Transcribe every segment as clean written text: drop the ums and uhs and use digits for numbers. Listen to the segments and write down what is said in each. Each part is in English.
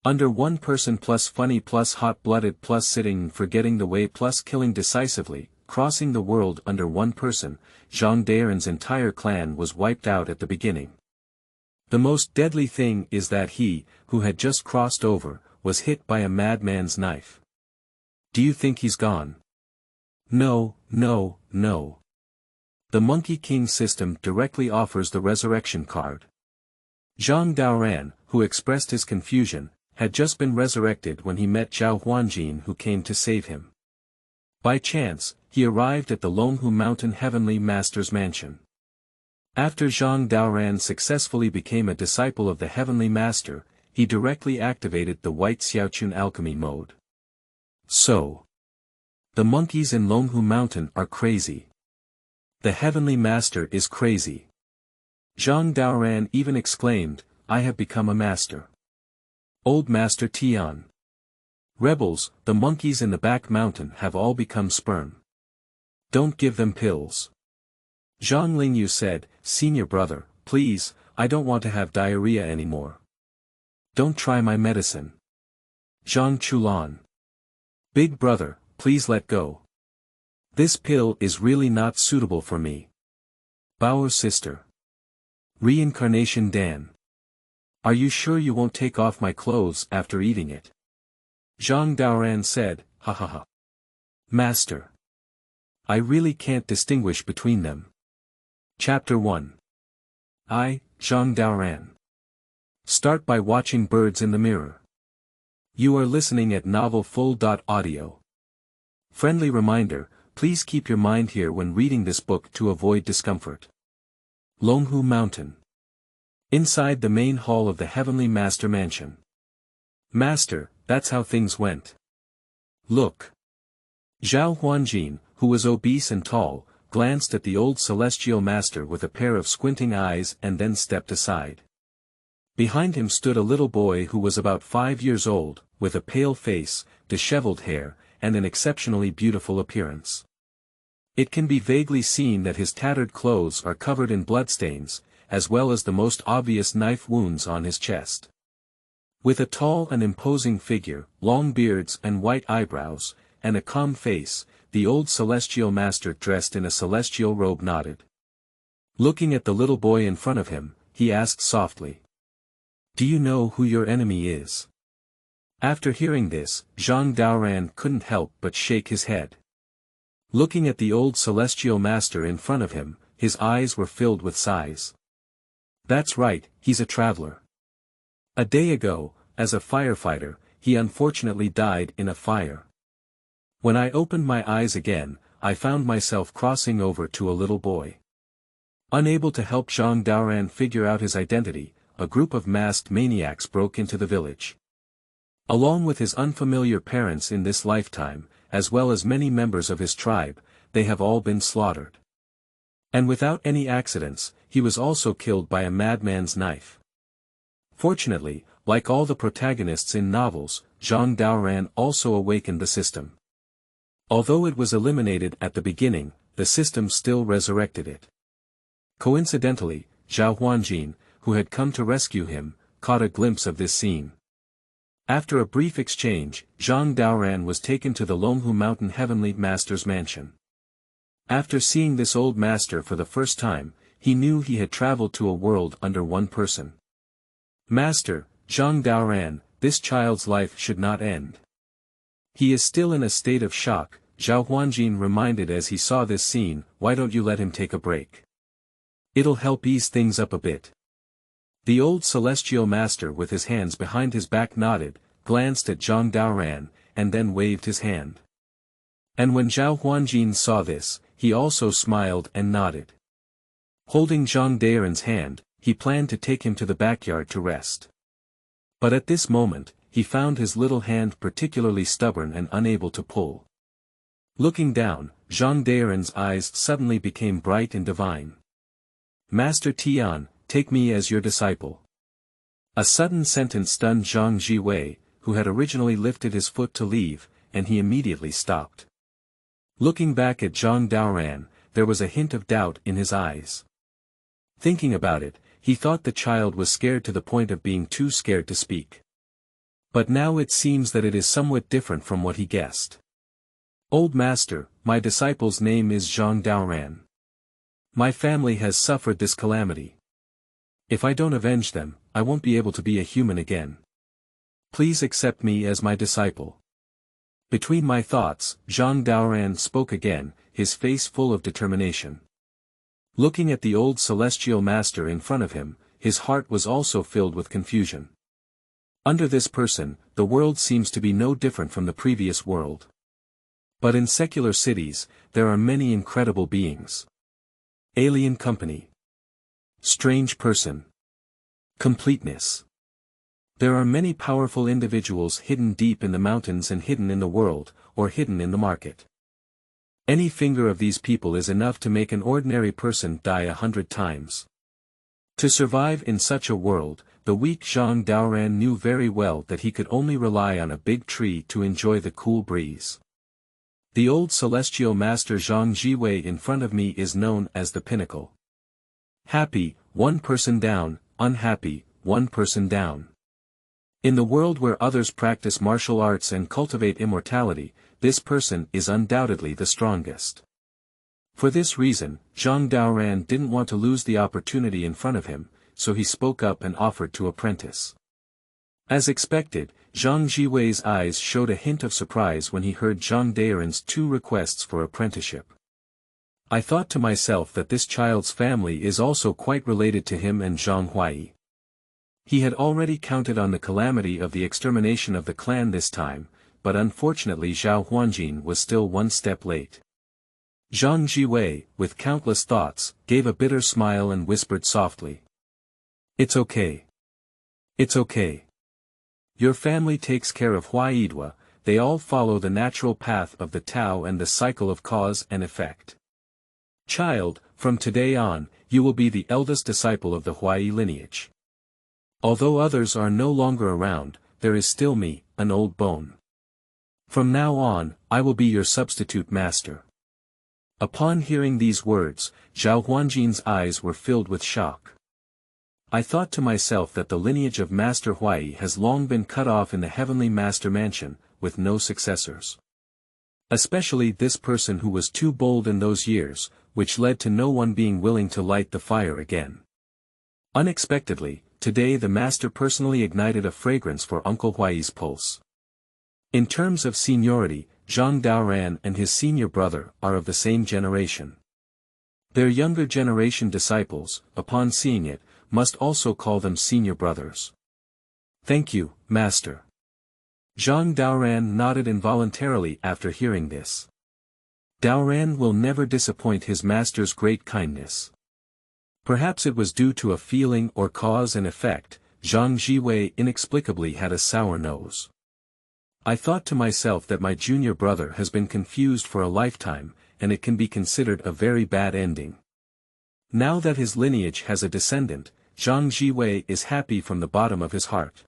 Under one person plus funny plus hot blooded plus sitting forgetting the way plus killing decisively, crossing the world under one person, Zhang Daoran's entire clan was wiped out at the beginning. The most deadly thing is that he, who had just crossed over, was hit by a madman's knife. Do you think he's gone? No, no, no. The Monkey King system directly offers the resurrection card. Zhang Daoran, who expressed his confusion, had just been resurrected when he met Zhao Huanjin, who came to save him. By chance, he arrived at the Longhu Mountain Heavenly Master's mansion. After Zhang Daoran successfully became a disciple of the Heavenly Master, he directly activated the White Xiaochun alchemy mode. So, the monkeys in Longhu Mountain are crazy. The Heavenly Master is crazy. Zhang Daoran even exclaimed, I have become a master. Old Master Tian. Rebels, the monkeys in the back mountain have all become sperm. Don't give them pills. Zhang Lingyu said, Senior brother, please, I don't want to have diarrhea anymore. Don't try my medicine. Zhang Chulan. Big brother, please let go. This pill is really not suitable for me. Bao's sister. Reincarnation Dan. Are you sure you won't take off my clothes after eating it? Zhang Daoran said, ha ha ha. Master. I really can't distinguish between them. Chapter 1. I, Zhang Daoran. Start by watching Birds in the Mirror. You are listening at novelfull.audio. Friendly reminder, please keep your mind here when reading this book to avoid discomfort. Longhu Mountain. Inside the main hall of the Heavenly Master Mansion. Master, that's how things went. Look. Zhao Huanjin, who was obese and tall, glanced at the old celestial master with a pair of squinting eyes and then stepped aside. Behind him stood a little boy who was about 5 years old, with a pale face, disheveled hair, and an exceptionally beautiful appearance. It can be vaguely seen that his tattered clothes are covered in bloodstains, as well as the most obvious knife wounds on his chest. With a tall and imposing figure, long beards and white eyebrows, and a calm face, the old celestial master dressed in a celestial robe nodded. Looking at the little boy in front of him, he asked softly. Do you know who your enemy is? After hearing this, Zhang Daoran couldn't help but shake his head. Looking at the old celestial master in front of him, his eyes were filled with sighs. That's right, he's a traveler. A day ago, as a firefighter, he unfortunately died in a fire. When I opened my eyes again, I found myself crossing over to a little boy. Unable to help Zhang Daoran figure out his identity, a group of masked maniacs broke into the village. Along with his unfamiliar parents in this lifetime, as well as many members of his tribe, they have all been slaughtered. And without any accidents, he was also killed by a madman's knife. Fortunately, like all the protagonists in novels, Zhang Daoran also awakened the system. Although it was eliminated at the beginning, the system still resurrected it. Coincidentally, Zhao Huanjin, who had come to rescue him, caught a glimpse of this scene. After a brief exchange, Zhang Daoran was taken to the Longhu Mountain Heavenly Master's mansion. After seeing this old master for the first time, he knew he had traveled to a world under one person. Master, Zhang Daoran, this child's life should not end. He is still in a state of shock, Zhao Huanjin reminded as he saw this scene. Why don't you let him take a break? It'll help ease things up a bit. The old celestial master with his hands behind his back nodded, glanced at Zhang Daoran, and then waved his hand. And when Zhao Huanjin saw this, he also smiled and nodded. Holding Zhang Daoran's hand, he planned to take him to the backyard to rest. But at this moment, he found his little hand particularly stubborn and unable to pull. Looking down, Zhang Daoran's eyes suddenly became bright and divine. Master Tian, take me as your disciple. A sudden sentence stunned Zhang Jiwei, who had originally lifted his foot to leave, and he immediately stopped. Looking back at Zhang Daoran, there was a hint of doubt in his eyes. Thinking about it, he thought the child was scared to the point of being too scared to speak. But now it seems that it is somewhat different from what he guessed. Old master, my disciple's name is Zhang Daoran. My family has suffered this calamity. If I don't avenge them, I won't be able to be a human again. Please accept me as my disciple. Between my thoughts, Zhang Daoran spoke again, his face full of determination. Looking at the old celestial master in front of him, his heart was also filled with confusion. Under this person, the world seems to be no different from the previous world. But in secular cities, there are many incredible beings. Alien company. Strange person. Completeness. There are many powerful individuals hidden deep in the mountains and hidden in the world, or hidden in the market. Any finger of these people is enough to make an ordinary person die 100 times. To survive in such a world, the weak Zhang Daoran knew very well that he could only rely on a big tree to enjoy the cool breeze. The old celestial master Zhang Jiwei in front of me is known as the pinnacle. Happy, one person down; unhappy, one person down. In the world where others practice martial arts and cultivate immortality, this person is undoubtedly the strongest. For this reason, Zhang Daoran didn't want to lose the opportunity in front of him, so he spoke up and offered to apprentice. As expected, Zhang Jiwei's eyes showed a hint of surprise when he heard Zhang Daoran's 2 requests for apprenticeship. I thought to myself that this child's family is also quite related to him and Zhang Huai. He had already counted on the calamity of the extermination of the clan this time, but unfortunately Zhao Huanjin was still one step late. Zhang Jiwei, with countless thoughts, gave a bitter smile and whispered softly. It's okay. It's okay. Your family takes care of Huaidwa, they all follow the natural path of the Tao and the cycle of cause and effect. Child, from today on, you will be the eldest disciple of the Huai lineage. Although others are no longer around, there is still me, an old bone. From now on, I will be your substitute master. Upon hearing these words, Zhao Huanjin's eyes were filled with shock. I thought to myself that the lineage of Master Huai has long been cut off in the heavenly master mansion, with no successors. Especially this person who was too bold in those years, which led to no one being willing to light the fire again. Unexpectedly, today the master personally ignited a fragrance for Uncle Huai's pulse. In terms of seniority, Zhang Daoran and his senior brother are of the same generation. Their younger generation disciples, upon seeing it, must also call them senior brothers. Thank you, master. Zhang Daoran nodded involuntarily after hearing this. Daoran will never disappoint his master's great kindness. Perhaps it was due to a feeling or cause and effect, Zhang Jiwei inexplicably had a sour nose. I thought to myself that my junior brother has been confused for a lifetime, and it can be considered a very bad ending. Now that his lineage has a descendant, Zhang Jiwei is happy from the bottom of his heart.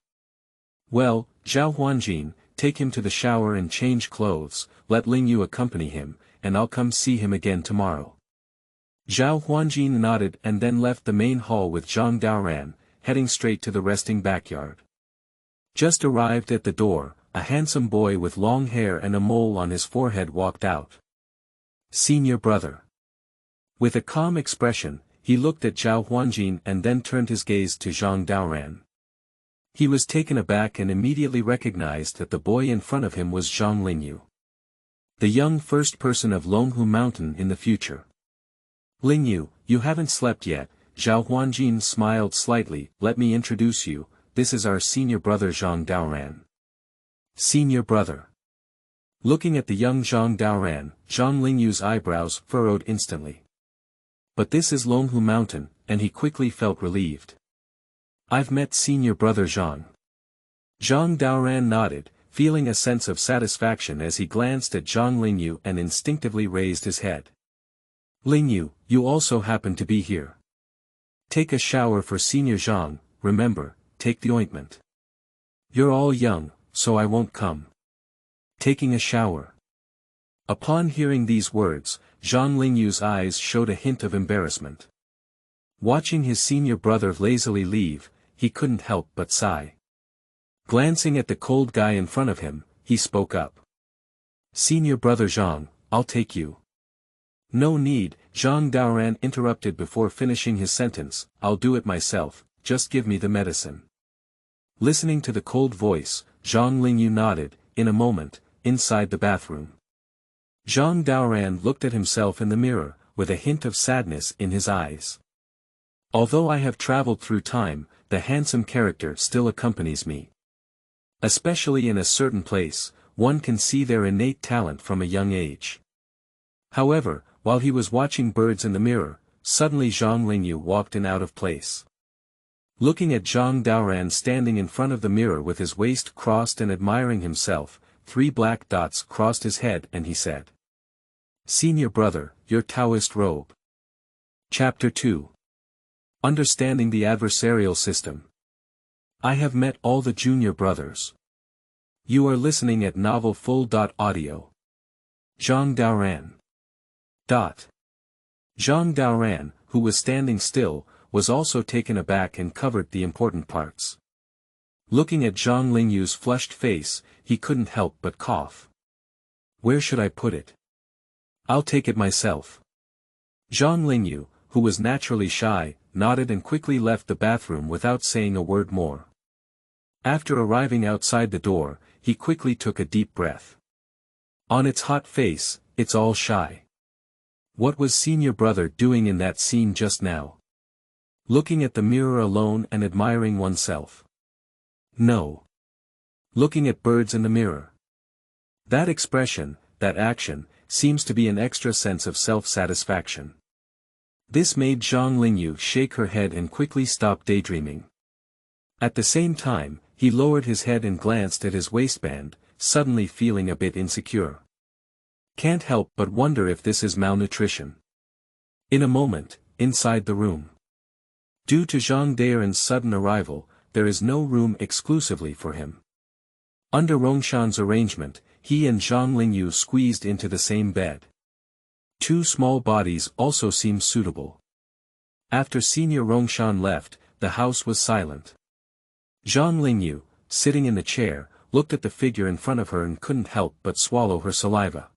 Well, Zhao Huanjin, take him to the shower and change clothes, let Lingyu accompany him, and I'll come see him again tomorrow. Zhao Huanjin nodded and then left the main hall with Zhang Daoran, heading straight to the resting backyard. Just arrived at the door, a handsome boy with long hair and a mole on his forehead walked out. Senior brother. With a calm expression, he looked at Zhao Huanjin and then turned his gaze to Zhang Daoran. He was taken aback and immediately recognized that the boy in front of him was Zhang Lingyu. The young first person of Longhu Mountain in the future. Lingyu, you haven't slept yet, Zhao Huanjin smiled slightly. Let me introduce you, this is our senior brother Zhang Daoran. Senior brother. Looking at the young Zhang Daoran, Zhang Lingyu's eyebrows furrowed instantly. But this is Longhu Mountain, and he quickly felt relieved. I've met senior brother Zhang. Zhang Daoran nodded, feeling a sense of satisfaction as he glanced at Zhang Lingyu and instinctively raised his head. Lingyu, you also happen to be here. Take a shower for senior Zhang, remember, take the ointment. You're all young, so I won't come. Taking a shower. Upon hearing these words, Zhang Lingyu's eyes showed a hint of embarrassment. Watching his senior brother lazily leave, he couldn't help but sigh. Glancing at the cold guy in front of him, he spoke up. "Senior brother Zhang, I'll take you." "No need," Zhang Daoran interrupted before finishing his sentence, "I'll do it myself, just give me the medicine." Listening to the cold voice, Zhang Lingyu nodded. In a moment, inside the bathroom, Zhang Daoran looked at himself in the mirror, with a hint of sadness in his eyes. "Although I have traveled through time, the handsome character still accompanies me. Especially in a certain place, one can see their innate talent from a young age." However, while he was watching birds in the mirror, suddenly Zhang Lingyu walked in out of place. Looking at Zhang Daoran standing in front of the mirror with his waist crossed and admiring himself, 3 black dots crossed his head and he said, "Senior brother, your Taoist robe." Chapter 2. Understanding the Adversarial System. I have met all the junior brothers. You are listening at Novel Full.audio. Zhang Daoran. Zhang Daoran, who was standing still, was also taken aback and covered the important parts. Looking at Zhang Lingyu's flushed face, he couldn't help but cough. "Where should I put it? I'll take it myself." Zhang Lingyu, who was naturally shy, nodded and quickly left the bathroom without saying a word more. After arriving outside the door, he quickly took a deep breath. On its hot face, it's all shy. What was senior brother doing in that scene just now? Looking at the mirror alone and admiring oneself? No. Looking at birds in the mirror. That expression, that action, seems to be an extra sense of self-satisfaction. This made Zhang Lingyu shake her head and quickly stop daydreaming. At the same time, he lowered his head and glanced at his waistband, suddenly feeling a bit insecure. Can't help but wonder if this is malnutrition. In a moment, inside the room. Due to Zhang Daoran's sudden arrival, there is no room exclusively for him. Under Rongshan's arrangement, he and Zhang Lingyu squeezed into the same bed. 2 small bodies also seemed suitable. After Senior Rongshan left, the house was silent. Zhang Lingyu, sitting in the chair, looked at the figure in front of her and couldn't help but swallow her saliva.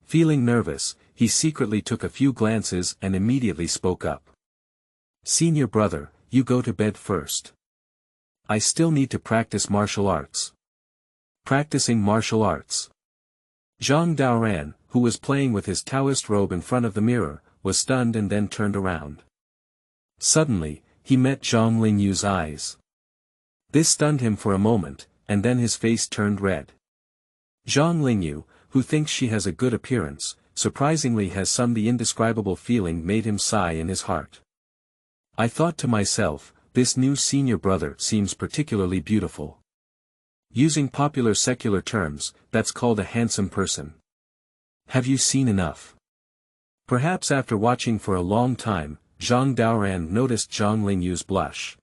Feeling nervous, he secretly took a few glances and immediately spoke up. "Senior brother, you go to bed first. I still need to practice martial arts." Practicing martial arts. Zhang Daoran, who was playing with his Taoist robe in front of the mirror, was stunned and then turned around. Suddenly, he met Zhang Lingyu's eyes. This stunned him for a moment, and then his face turned red. Zhang Lingyu, who thinks she has a good appearance, surprisingly has some indescribable feeling made him sigh in his heart. I thought to myself, this new senior brother seems particularly beautiful. Using popular secular terms, that's called a handsome person. Have you seen enough? Perhaps after watching for a long time, Zhang Daoran noticed Zhang Lingyu's blush.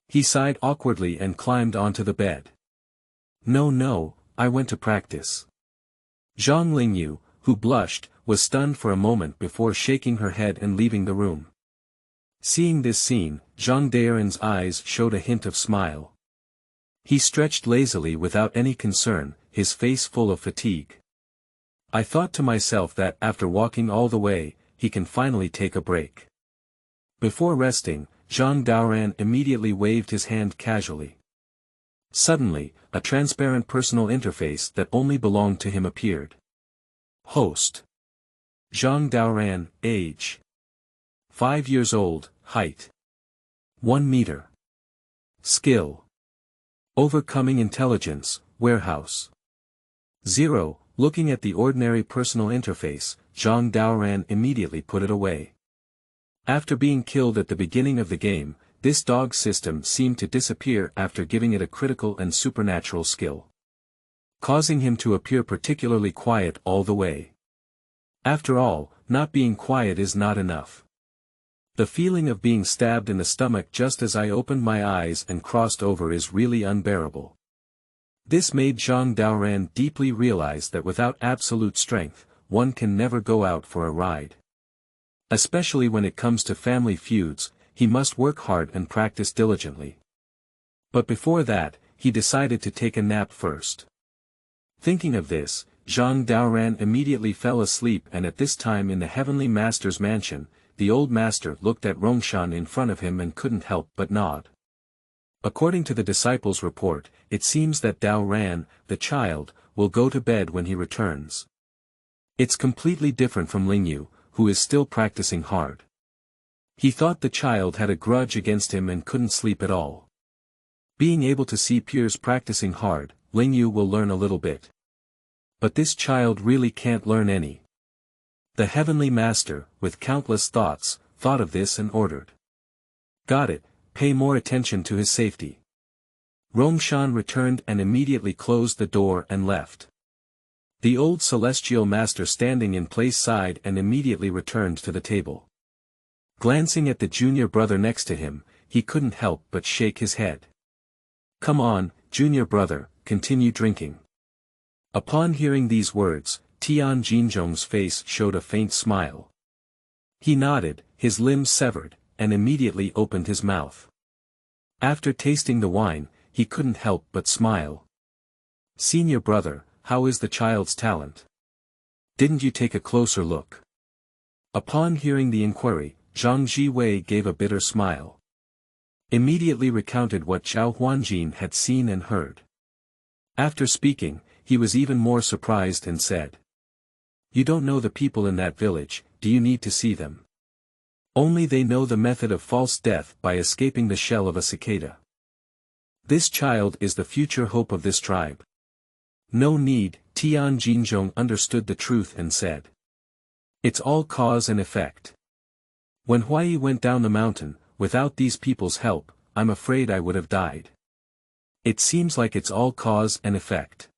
He sighed awkwardly and climbed onto the bed. No, I went to practice." Zhang Lingyu, who blushed, was stunned for a moment before shaking her head and leaving the room. Seeing this scene, Zhang Daoran's eyes showed a hint of smile. He stretched lazily without any concern, his face full of fatigue. I thought to myself that after walking all the way, he can finally take a break. Before resting, Zhang Daoran immediately waved his hand casually. Suddenly, a transparent personal interface that only belonged to him appeared. Host. Zhang Daoran, age. 5 years old, height. 1 meter. Skill. Overcoming intelligence, warehouse. 0. Looking at the ordinary personal interface, Zhang Daoran immediately put it away. After being killed at the beginning of the game, this dog system seemed to disappear after giving it a critical and supernatural skill, causing him to appear particularly quiet all the way. After all, not being quiet is not enough. The feeling of being stabbed in the stomach just as I opened my eyes and crossed over is really unbearable. This made Zhang Daoran deeply realize that without absolute strength, one can never go out for a ride. Especially when it comes to family feuds, he must work hard and practice diligently. But before that, he decided to take a nap first. Thinking of this, Zhang Daoran immediately fell asleep, and at this time in the Heavenly Master's mansion, the old master looked at Rongshan in front of him and couldn't help but nod. According to the disciple's report, it seems that Daoran, the child, will go to bed when he returns. It's completely different from Lingyu, who is still practicing hard. He thought the child had a grudge against him and couldn't sleep at all. Being able to see peers practicing hard, Lingyu will learn a little bit. But this child really can't learn any. The Heavenly Master, with countless thoughts, thought of this and ordered. Got it, pay more attention to his safety. Rongshan returned and immediately closed the door and left. The old Celestial Master standing in place sighed and immediately returned to the table. Glancing at the junior brother next to him, he couldn't help but shake his head. Come on, junior brother, continue drinking. Upon hearing these words, Tian Jinzhong's face showed a faint smile. He nodded, his limbs severed, and immediately opened his mouth. After tasting the wine, he couldn't help but smile. Senior brother, how is the child's talent? Didn't you take a closer look? Upon hearing the inquiry, Zhang Jiwei gave a bitter smile. Immediately recounted what Zhao Huanjin had seen and heard. After speaking, he was even more surprised and said. You don't know the people in that village, do you need to see them? Only they know the method of false death by escaping the shell of a cicada. This child is the future hope of this tribe. No need, Tian Jinzhong understood the truth and said. It's all cause and effect. When Huai went down the mountain, without these people's help, I'm afraid I would have died. It seems like it's all cause and effect.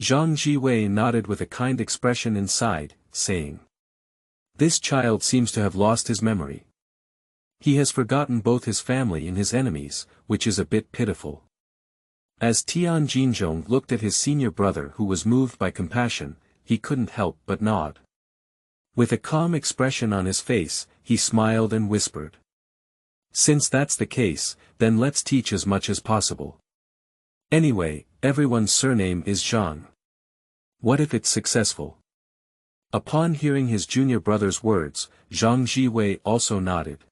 Zhang Jiwei nodded with a kind expression and sighed, saying. This child seems to have lost his memory. He has forgotten both his family and his enemies, which is a bit pitiful. As Tian Jinzhong looked at his senior brother who was moved by compassion, he couldn't help but nod. With a calm expression on his face, he smiled and whispered. Since that's the case, then let's teach as much as possible. Anyway, everyone's surname is Zhang. What if it's successful? Upon hearing his junior brother's words, Zhang Jiwei also nodded.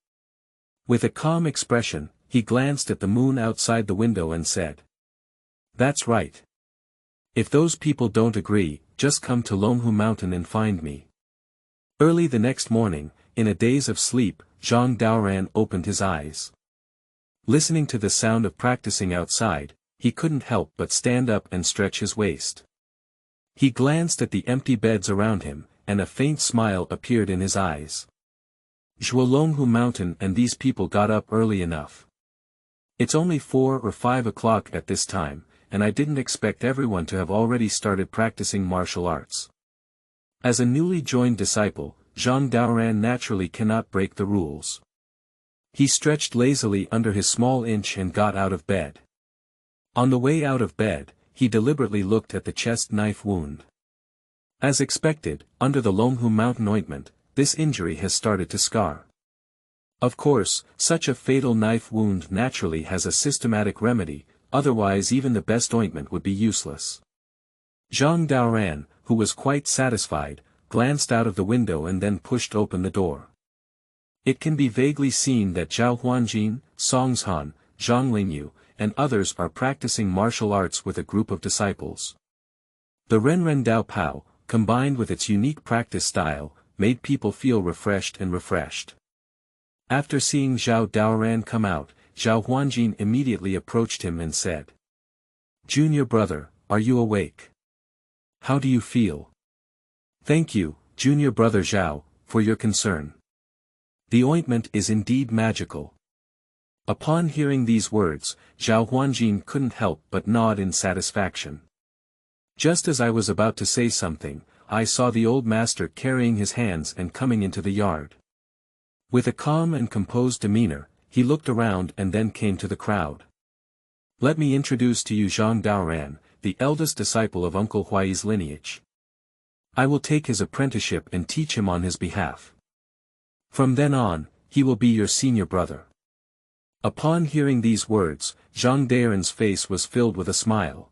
With a calm expression, he glanced at the moon outside the window and said. That's right. If those people don't agree, just come to Longhu Mountain and find me. Early the next morning, in a daze of sleep, Zhang Daoran opened his eyes. Listening to the sound of practicing outside, he couldn't help but stand up and stretch his waist. He glanced at the empty beds around him, and a faint smile appeared in his eyes. Zhuolonghu Mountain and these people got up early enough. It's only 4 or 5 o'clock at this time, and I didn't expect everyone to have already started practicing martial arts. As a newly joined disciple, Zhang Daoran naturally cannot break the rules. He stretched lazily under his small inch and got out of bed. On the way out of bed, he deliberately looked at the chest knife wound. As expected, under the Longhu Mountain ointment, this injury has started to scar. Of course, such a fatal knife wound naturally has a systematic remedy, otherwise even the best ointment would be useless. Zhang Daoran, who was quite satisfied, glanced out of the window and then pushed open the door. It can be vaguely seen that Zhao Huanjin, Songshan, Zhang Lingyu, and others are practicing martial arts with a group of disciples. The Renren Dao Pao, combined with its unique practice style, made people feel refreshed. After seeing Zhao Daoran come out, Zhao Huanjin immediately approached him and said. Junior brother, are you awake? How do you feel? Thank you, junior brother Zhao, for your concern. The ointment is indeed magical. Upon hearing these words, Zhao Huanjin couldn't help but nod in satisfaction. Just as I was about to say something, I saw the old master carrying his hands and coming into the yard. With a calm and composed demeanor, he looked around and then came to the crowd. Let me introduce to you Zhang Daoran, the eldest disciple of Uncle Huai's lineage. I will take his apprenticeship and teach him on his behalf. From then on, he will be your senior brother. Upon hearing these words, Zhang Daoran's face was filled with a smile.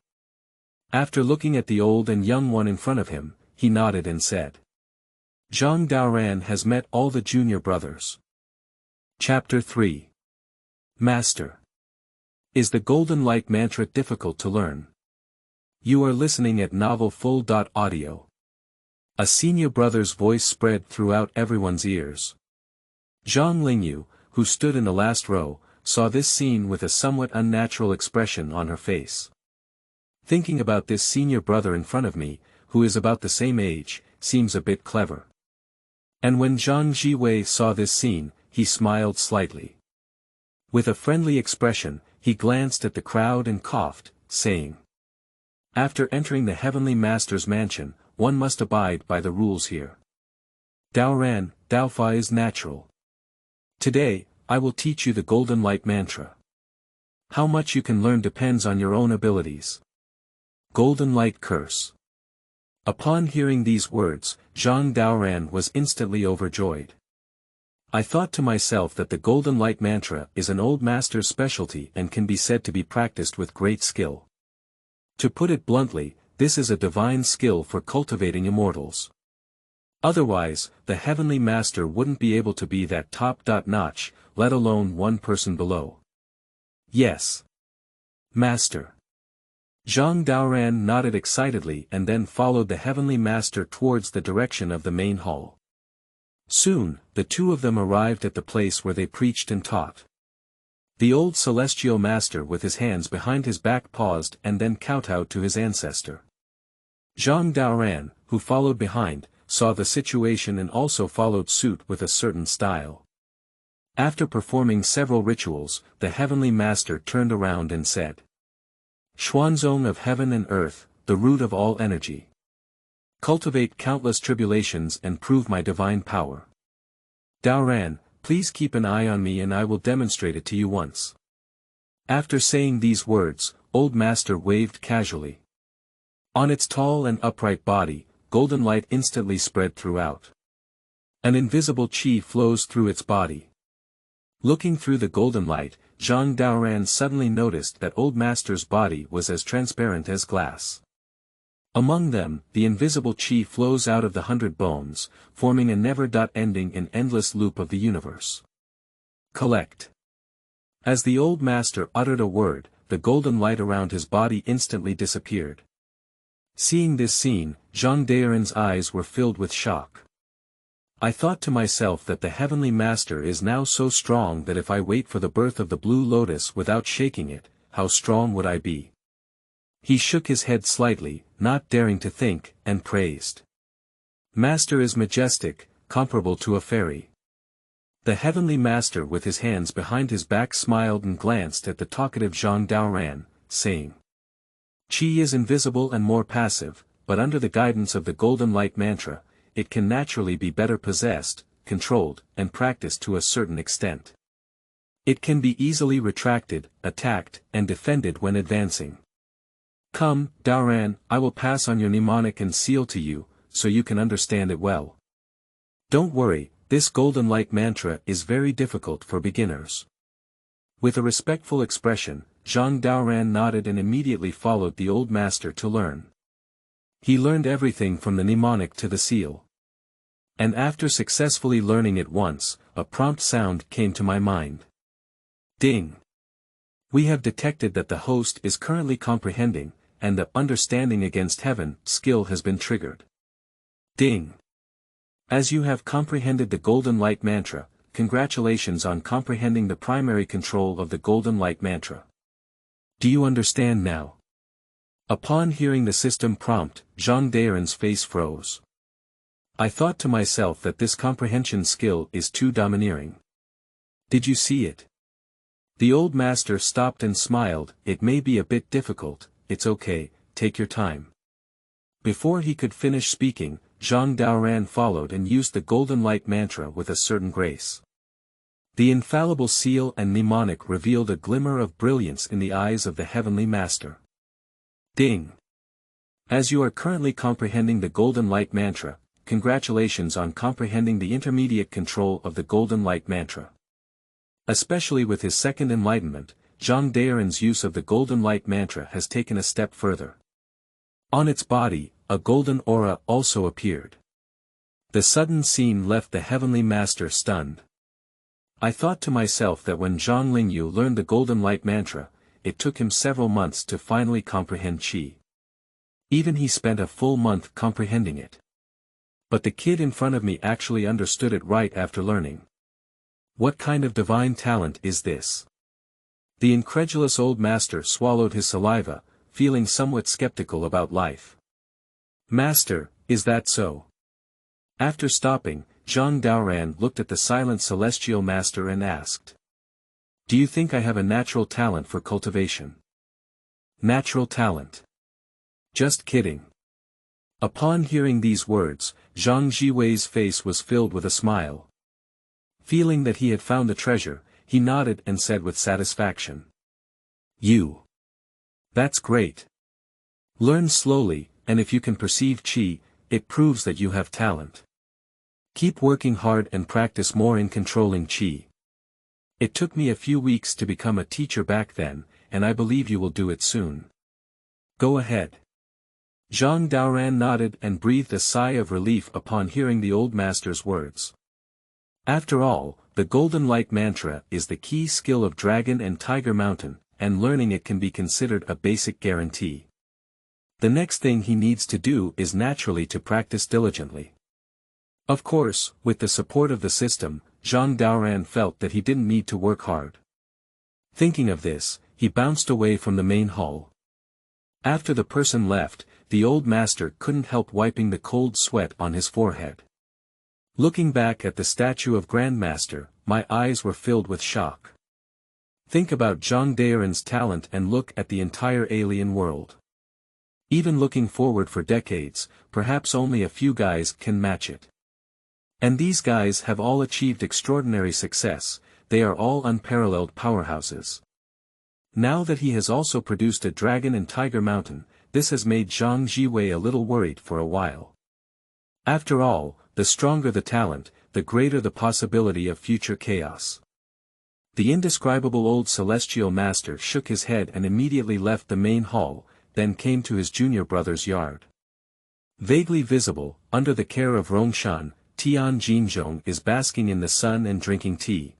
After looking at the old and young one in front of him, he nodded and said. Zhang Daoran has met all the junior brothers. Chapter 3. Master. Is the Golden Light Mantra difficult to learn? You are listening at Novel Full.audio. A senior brother's voice spread throughout everyone's ears. Zhang Lingyu, who stood in the last row, saw this scene with a somewhat unnatural expression on her face. Thinking about this senior brother in front of me, who is about the same age, seems a bit clever. And when Zhang Jiwei saw this scene, he smiled slightly. With a friendly expression, he glanced at the crowd and coughed, saying, After entering the Heavenly Master's mansion, one must abide by the rules here. Daoran, Daofa is natural. Today, I will teach you the Golden Light Mantra. How much you can learn depends on your own abilities. Golden Light Curse. Upon hearing these words, Zhang Daoran was instantly overjoyed. I thought to myself that the Golden Light Mantra is an old master's specialty and can be said to be practiced with great skill. To put it bluntly, this is a divine skill for cultivating immortals. Otherwise, the Heavenly Master wouldn't be able to be that top-notch, let alone one person below. Yes. Master. Zhang Daoran nodded excitedly and then followed the Heavenly Master towards the direction of the main hall. Soon, the two of them arrived at the place where they preached and taught. The old Celestial Master with his hands behind his back paused and then kowtowed to his ancestor. Zhang Daoran, who followed behind, saw the situation and also followed suit with a certain style. After performing several rituals, the Heavenly Master turned around and said, Xuanzong of heaven and earth, the root of all energy. Cultivate countless tribulations and prove my divine power. Daoran, please keep an eye on me and I will demonstrate it to you once. After saying these words, Old Master waved casually. On its tall and upright body, golden light instantly spread throughout. An invisible chi flows through its body. Looking through the golden light, Zhang Daoran suddenly noticed that Old Master's body was as transparent as glass. Among them, the invisible chi flows out of the 100 bones, forming a never-ending and endless loop of the universe. Collect. As the Old Master uttered a word, the golden light around his body instantly disappeared. Seeing this scene, Zhang Daoran's eyes were filled with shock. I thought to myself that the Heavenly Master is now so strong that if I wait for the birth of the Blue Lotus without shaking it, how strong would I be? He shook his head slightly, not daring to think, and praised. Master is majestic, comparable to a fairy. The Heavenly Master with his hands behind his back smiled and glanced at the talkative Zhang Daoran, saying, Qi is invisible and more passive, but under the guidance of the Golden Light Mantra, it can naturally be better possessed, controlled, and practiced to a certain extent. It can be easily retracted, attacked, and defended when advancing. Come, Daoran, I will pass on your mnemonic and seal to you, so you can understand it well. Don't worry, this Golden Light Mantra is very difficult for beginners. With a respectful expression, Zhang Daoran nodded and immediately followed the Old Master to learn. He learned everything from the mnemonic to the seal. And after successfully learning it once, a prompt sound came to my mind. Ding! We have detected that the host is currently comprehending, and the understanding against heaven skill has been triggered. Ding! As you have comprehended the Golden Light Mantra, congratulations on comprehending the primary control of the Golden Light Mantra. Do you understand now? Upon hearing the system prompt, Zhang Daoran's face froze. I thought to myself that this comprehension skill is too domineering. Did you see it? The Old Master stopped and smiled. It may be a bit difficult, it's okay, take your time. Before he could finish speaking, Zhang Daoran followed and used the Golden Light Mantra with a certain grace. The infallible seal and mnemonic revealed a glimmer of brilliance in the eyes of the Heavenly Master. Ding! As you are currently comprehending the Golden Light Mantra, congratulations on comprehending the intermediate control of the Golden Light Mantra. Especially with his second enlightenment, Zhang Daoran's use of the golden light mantra has taken a step further. On its body, a golden aura also appeared. The sudden scene left the heavenly master stunned. I thought to myself that when Zhang Lingyu learned the golden light mantra, it took him several months to finally comprehend qi. Even he spent a full month comprehending it. But the kid in front of me actually understood it right after learning. What kind of divine talent is this? The incredulous old master swallowed his saliva, feeling somewhat skeptical about life. Master, is that so? After stopping, Zhang Daoran looked at the silent celestial master and asked. Do you think I have a natural talent for cultivation? Natural talent. Just kidding. Upon hearing these words, Zhang Jiwei's face was filled with a smile. Feeling that he had found a treasure, he nodded and said with satisfaction. That's great. Learn slowly, and if you can perceive qi, it proves that you have talent. Keep working hard and practice more in controlling qi. It took me a few weeks to become a teacher back then, and I believe you will do it soon. Go ahead. Zhang Daoran nodded and breathed a sigh of relief upon hearing the old master's words. After all, the golden light mantra is the key skill of Dragon and Tiger Mountain, and learning it can be considered a basic guarantee. The next thing he needs to do is naturally to practice diligently. Of course, with the support of the system, Zhang Daoran felt that he didn't need to work hard. Thinking of this, he bounced away from the main hall. After the person left, the old master couldn't help wiping the cold sweat on his forehead. Looking back at the statue of Grandmaster, my eyes were filled with shock. Think about Zhang Daoran's talent and look at the entire alien world. Even looking forward for decades, perhaps only a few guys can match it. And these guys have all achieved extraordinary success, they are all unparalleled powerhouses. Now that he has also produced a Dragon and Tiger Mountain, this has made Zhang Jiwei a little worried for a while. After all, the stronger the talent, the greater the possibility of future chaos. The indescribable old celestial master shook his head and immediately left the main hall, then came to his junior brother's yard. Vaguely visible, under the care of Rongshan, Tian Jinzhong is basking in the sun and drinking tea.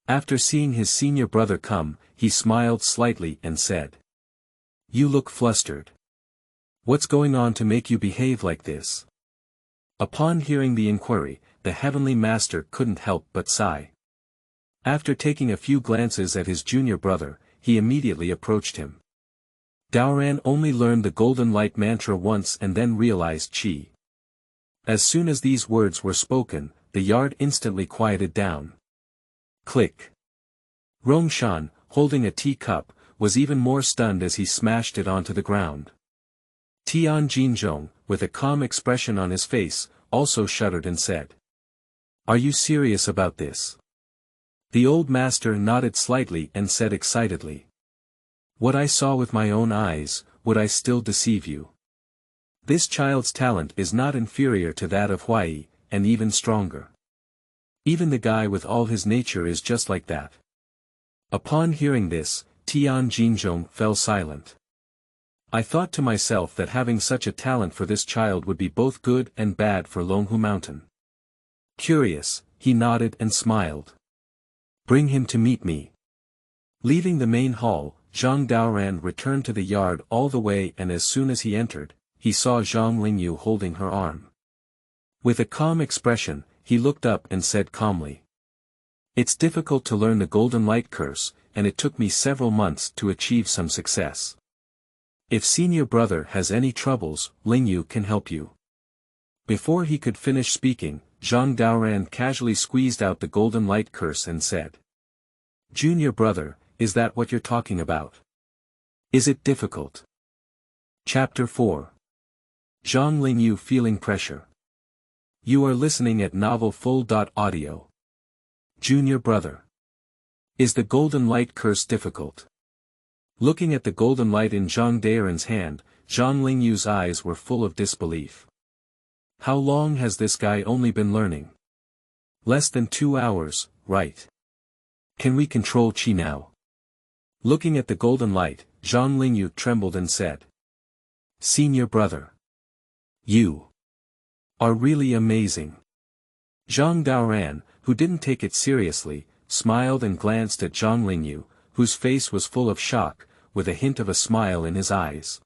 After seeing his senior brother come, he smiled slightly and said. You look flustered. What's going on to make you behave like this? Upon hearing the inquiry, the heavenly master couldn't help but sigh. After taking a few glances at his junior brother, he immediately approached him. Daoran only learned the golden light mantra once and then realized qi. As soon as these words were spoken, the yard instantly quieted down. Click. Rongshan, holding a teacup, was even more stunned as he smashed it onto the ground. Tian Jinzhong, with a calm expression on his face, also shuddered and said. Are you serious about this? The old master nodded slightly and said excitedly. What I saw with my own eyes, would I still deceive you? This child's talent is not inferior to that of Huai, and even stronger. Even the guy with all his nature is just like that. Upon hearing this, Tian Jinzhong fell silent. I thought to myself that having such a talent for this child would be both good and bad for Longhu Mountain. Curious, he nodded and smiled. Bring him to meet me. Leaving the main hall, Zhang Daoran returned to the yard all the way, and as soon as he entered, he saw Zhang Lingyu holding her arm. With a calm expression, he looked up and said calmly. It's difficult to learn the golden light curse, and it took me several months to achieve some success. If senior brother has any troubles, Lingyu can help you. Before he could finish speaking, Zhang Daoran casually squeezed out the golden light curse and said. Junior brother, is that what you're talking about? Is it difficult? Chapter 4. Zhang Lingyu feeling pressure. You are listening at novelfull.audio. Junior brother. Is the golden light curse difficult? Looking at the golden light in Zhang Daoran's hand, Zhang Lingyu's eyes were full of disbelief. How long has this guy only been learning? Less than 2 hours, right? Can we control Qi now? Looking at the golden light, Zhang Lingyu trembled and said. Senior brother. You are really amazing. Zhang Daoran, who didn't take it seriously, smiled and glanced at Zhang Lingyu, whose face was full of shock, with a hint of a smile in his eyes.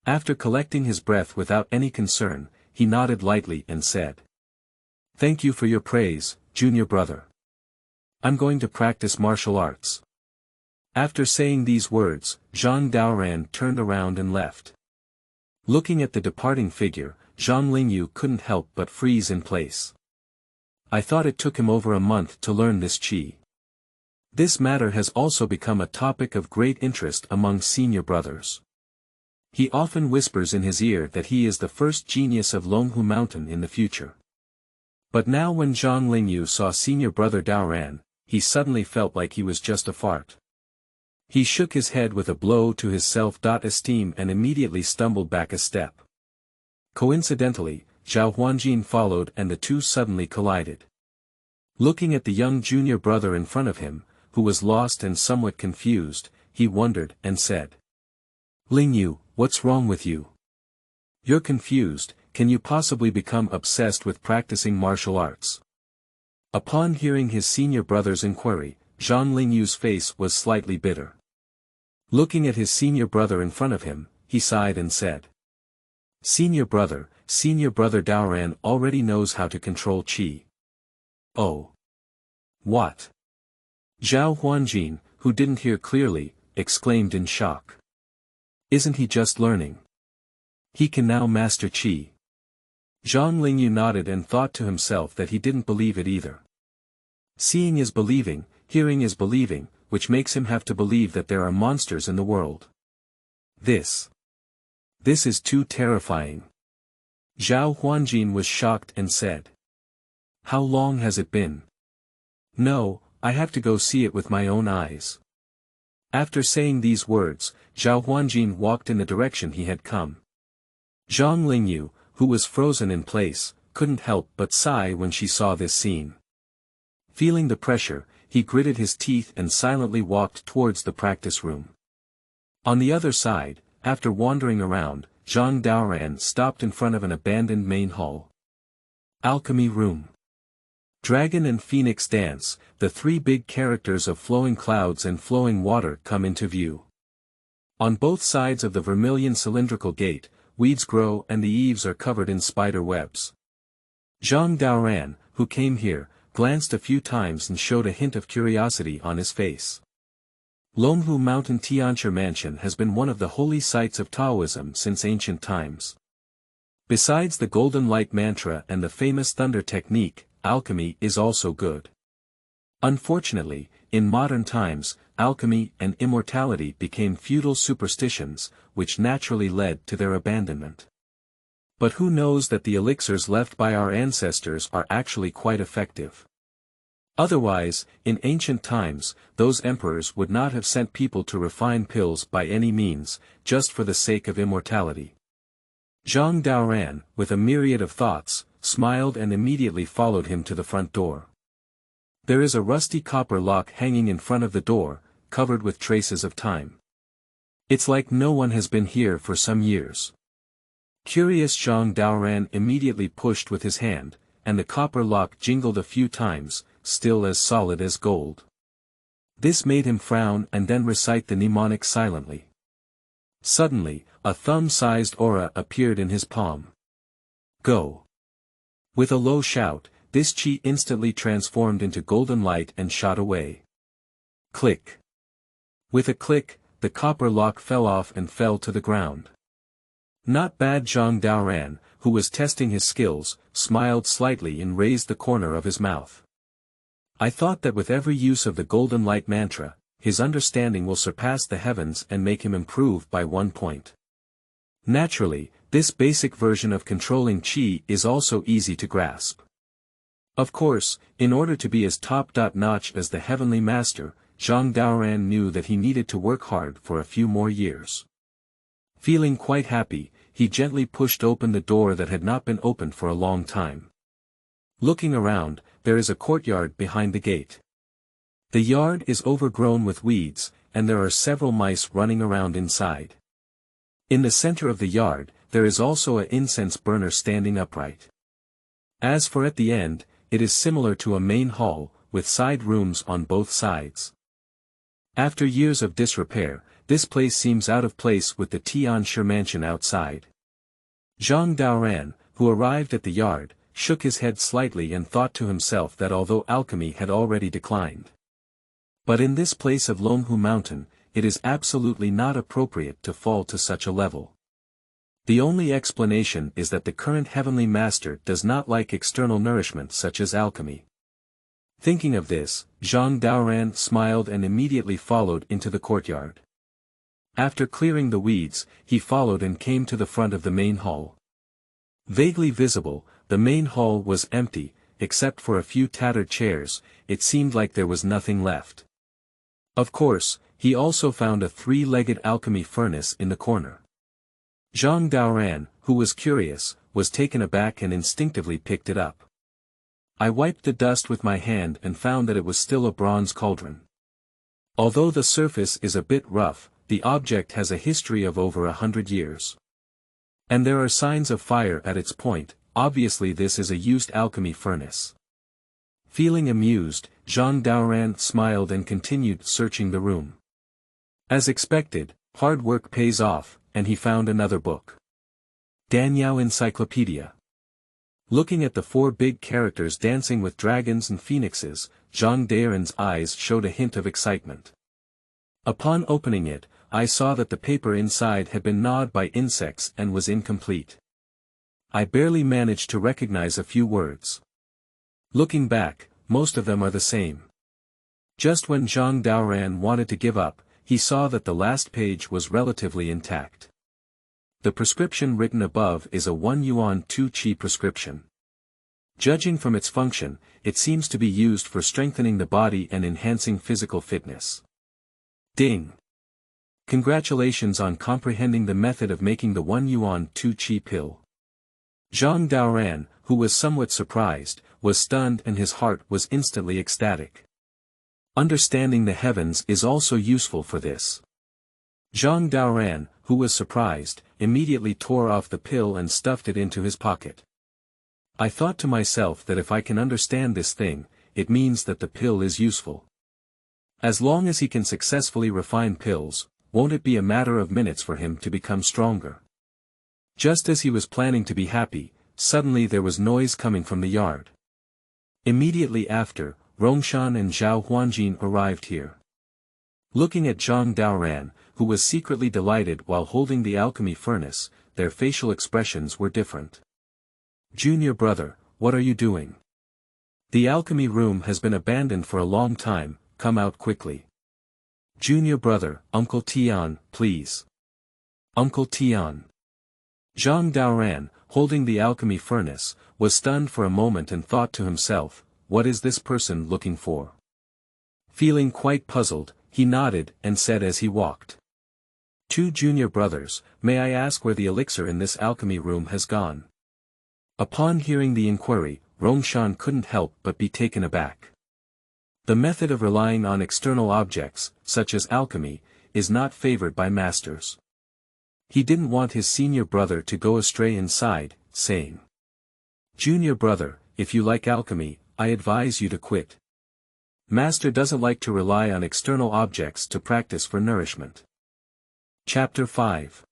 After collecting his breath without any concern, he nodded lightly and said. Thank you for your praise, junior brother. I'm going to practice martial arts. After saying these words, Zhang Daoran turned around and left. Looking at the departing figure, Zhang Lingyu couldn't help but freeze in place. I thought it took him over a month to learn this qi. This matter has also become a topic of great interest among senior brothers. He often whispers in his ear that he is the first genius of Longhu Mountain in the future. But now when Zhang Lingyu saw senior brother Daoran, he suddenly felt like he was just a fart. He shook his head with a blow to his self-esteem and immediately stumbled back a step. Coincidentally, Zhao Huanjin followed and the two suddenly collided. Looking at the young junior brother in front of him, who was lost and somewhat confused, he wondered and said. Lingyu, what's wrong with you? You're confused, can you possibly become obsessed with practicing martial arts? Upon hearing his senior brother's inquiry, Zhang Lingyu's face was slightly bitter. Looking at his senior brother in front of him, he sighed and said. Senior brother Daoran already knows how to control qi. Oh. What? Zhao Huanjin, who didn't hear clearly, exclaimed in shock. Isn't he just learning? He can now master qi. Zhang Lingyu nodded and thought to himself that he didn't believe it either. Seeing is believing, hearing is believing, which makes him have to believe that there are monsters in the world. This is too terrifying. Zhao Huanjin was shocked and said. How long has it been? No, I have to go see it with my own eyes. After saying these words, Zhao Huanjin walked in the direction he had come. Zhang Lingyu, who was frozen in place, couldn't help but sigh when she saw this scene. Feeling the pressure, he gritted his teeth and silently walked towards the practice room. On the other side, after wandering around, Zhang Daoran stopped in front of an abandoned main hall. Alchemy room. Dragon and Phoenix dance, the three big characters of flowing clouds and flowing water come into view. On both sides of the vermilion cylindrical gate, weeds grow and the eaves are covered in spider webs. Zhang Daoran, who came here, glanced a few times and showed a hint of curiosity on his face. Longhu Mountain Tianchi Mansion has been one of the holy sites of Taoism since ancient times. Besides the golden light mantra and the famous thunder technique, alchemy is also good. Unfortunately, in modern times, alchemy and immortality became feudal superstitions, which naturally led to their abandonment. But who knows that the elixirs left by our ancestors are actually quite effective. Otherwise, in ancient times, those emperors would not have sent people to refine pills by any means, just for the sake of immortality. Zhang Daoran, with a myriad of thoughts, smiled and immediately followed him to the front door. There is a rusty copper lock hanging in front of the door, covered with traces of time. It's like no one has been here for some years. Curious, Zhang Daoran immediately pushed with his hand, and the copper lock jingled a few times, still as solid as gold. This made him frown and then recite the mnemonic silently. Suddenly, a thumb-sized aura appeared in his palm. Go! With a low shout, this qi instantly transformed into golden light and shot away. Click! With a click, the copper lock fell off and fell to the ground. Not bad. Zhang Daoran, who was testing his skills, smiled slightly and raised the corner of his mouth. I thought that with every use of the golden light mantra, his understanding will surpass the heavens and make him improve by 1 point. Naturally, this basic version of controlling qi is also easy to grasp. Of course, in order to be as top-notch as the heavenly master, Zhang Daoran knew that he needed to work hard for a few more years. Feeling quite happy, he gently pushed open the door that had not been opened for a long time. Looking around, there is a courtyard behind the gate. The yard is overgrown with weeds, and there are several mice running around inside. In the center of the yard, there is also an incense burner standing upright. As for at the end, it is similar to a main hall, with side rooms on both sides. After years of disrepair, this place seems out of place with the Tianshi mansion outside. Zhang Daoran, who arrived at the yard, shook his head slightly and thought to himself that although alchemy had already declined. But in this place of Longhu Mountain, it is absolutely not appropriate to fall to such a level. The only explanation is that the current heavenly master does not like external nourishment such as alchemy. Thinking of this, Zhang Daoran smiled and immediately followed into the courtyard. After clearing the weeds, he followed and came to the front of the main hall. Vaguely visible, the main hall was empty, except for a few tattered chairs. It seemed like there was nothing left. Of course, he also found a three-legged alchemy furnace in the corner. Zhang Daoran, who was curious, was taken aback and instinctively picked it up. I wiped the dust with my hand and found that it was still a bronze cauldron. Although the surface is a bit rough, the object has a history of over 100 years. And there are signs of fire at its point. Obviously this is a used alchemy furnace. Feeling amused, Zhang Daoran smiled and continued searching the room. As expected, hard work pays off, and he found another book. Danyao Encyclopedia. Looking at the four big characters dancing with dragons and phoenixes, Zhang Daoran's eyes showed a hint of excitement. Upon opening it, I saw that the paper inside had been gnawed by insects and was incomplete. I barely managed to recognize a few words. Looking back, most of them are the same. Just when Zhang Daoran wanted to give up, he saw that the last page was relatively intact. The prescription written above is a 1 yuan 2 qi prescription. Judging from its function, it seems to be used for strengthening the body and enhancing physical fitness. Ding! Congratulations on comprehending the method of making the 1 yuan 2 qi pill. Zhang Daoran, who was somewhat surprised, was stunned and his heart was instantly ecstatic. Understanding the heavens is also useful for this. Zhang Daoran, who was surprised, immediately tore off the pill and stuffed it into his pocket. I thought to myself that if I can understand this thing, it means that the pill is useful. As long as he can successfully refine pills, won't it be a matter of minutes for him to become stronger? Just as he was planning to be happy, suddenly there was noise coming from the yard. Immediately after, Rongshan and Zhao Huanjin arrived here. Looking at Zhang Daoran, who was secretly delighted while holding the alchemy furnace, their facial expressions were different. Junior brother, what are you doing? The alchemy room has been abandoned for a long time, come out quickly. Junior brother, Uncle Tian, please. Uncle Tian. Zhang Daoran, holding the alchemy furnace, was stunned for a moment and thought to himself, what is this person looking for? Feeling quite puzzled, he nodded and said as he walked. Two junior brothers, may I ask where the elixir in this alchemy room has gone? Upon hearing the inquiry, Rongshan couldn't help but be taken aback. The method of relying on external objects, such as alchemy, is not favored by masters. He didn't want his senior brother to go astray inside, saying, Junior brother, if you like alchemy, I advise you to quit. Master doesn't like to rely on external objects to practice for nourishment. Chapter 5.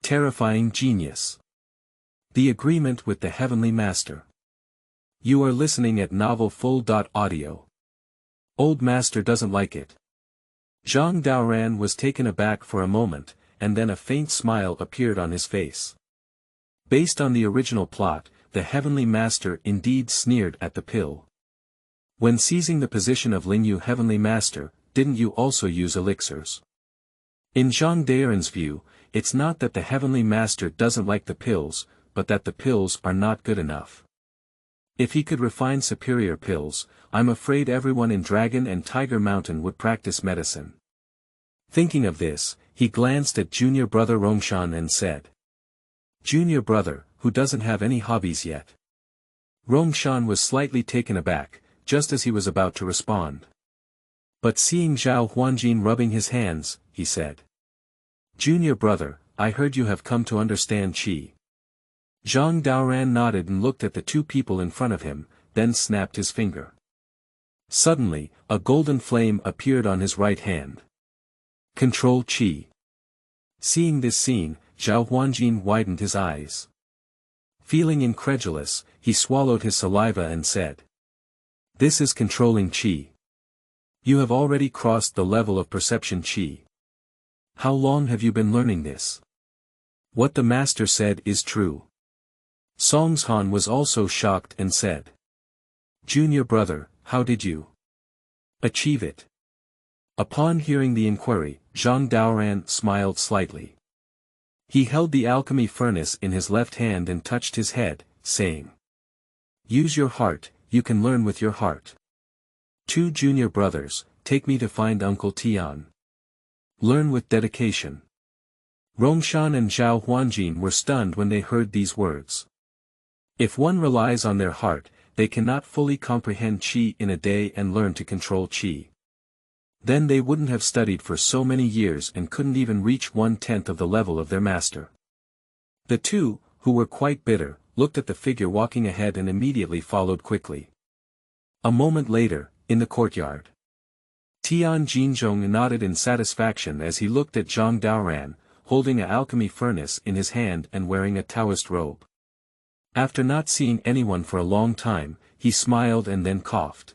Terrifying Genius. The Agreement with the Heavenly Master. You are listening at novelfull.audio. Old Master doesn't like it. Zhang Daoran was taken aback for a moment, and then a faint smile appeared on his face. Based on the original plot, the Heavenly Master indeed sneered at the pill. When seizing the position of Lingyu Heavenly Master, didn't you also use elixirs? In Zhang Daoran's view, it's not that the Heavenly Master doesn't like the pills, but that the pills are not good enough. If he could refine superior pills, I'm afraid everyone in Dragon and Tiger Mountain would practice medicine. Thinking of this, he glanced at junior brother Rongshan and said. Junior brother, who doesn't have any hobbies yet. Rongshan was slightly taken aback, just as he was about to respond. But seeing Zhao Huanjin rubbing his hands, he said. Junior brother, I heard you have come to understand qi. Zhang Daoran nodded and looked at the two people in front of him, then snapped his finger. Suddenly, a golden flame appeared on his right hand. Control qi. Seeing this scene, Zhao Huanjin widened his eyes. Feeling incredulous, he swallowed his saliva and said. This is controlling qi. You have already crossed the level of perception qi. How long have you been learning this? What the master said is true. Songshan was also shocked and said. Junior brother, how did you achieve it? Upon hearing the inquiry, Zhang Daoran smiled slightly. He held the alchemy furnace in his left hand and touched his head, saying. Use your heart, you can learn with your heart. Two junior brothers, take me to find Uncle Tian. Learn with dedication. Rongshan and Zhao Huanjin were stunned when they heard these words. If one relies on their heart, they cannot fully comprehend qi in a day and learn to control qi. Then they wouldn't have studied for so many years and couldn't even reach 1/10 of the level of their master. The two, who were quite bitter, looked at the figure walking ahead and immediately followed quickly. A moment later, in the courtyard. Tian Jinzhong nodded in satisfaction as he looked at Zhang Daoran, holding an alchemy furnace in his hand and wearing a Taoist robe. After not seeing anyone for a long time, he smiled and then coughed.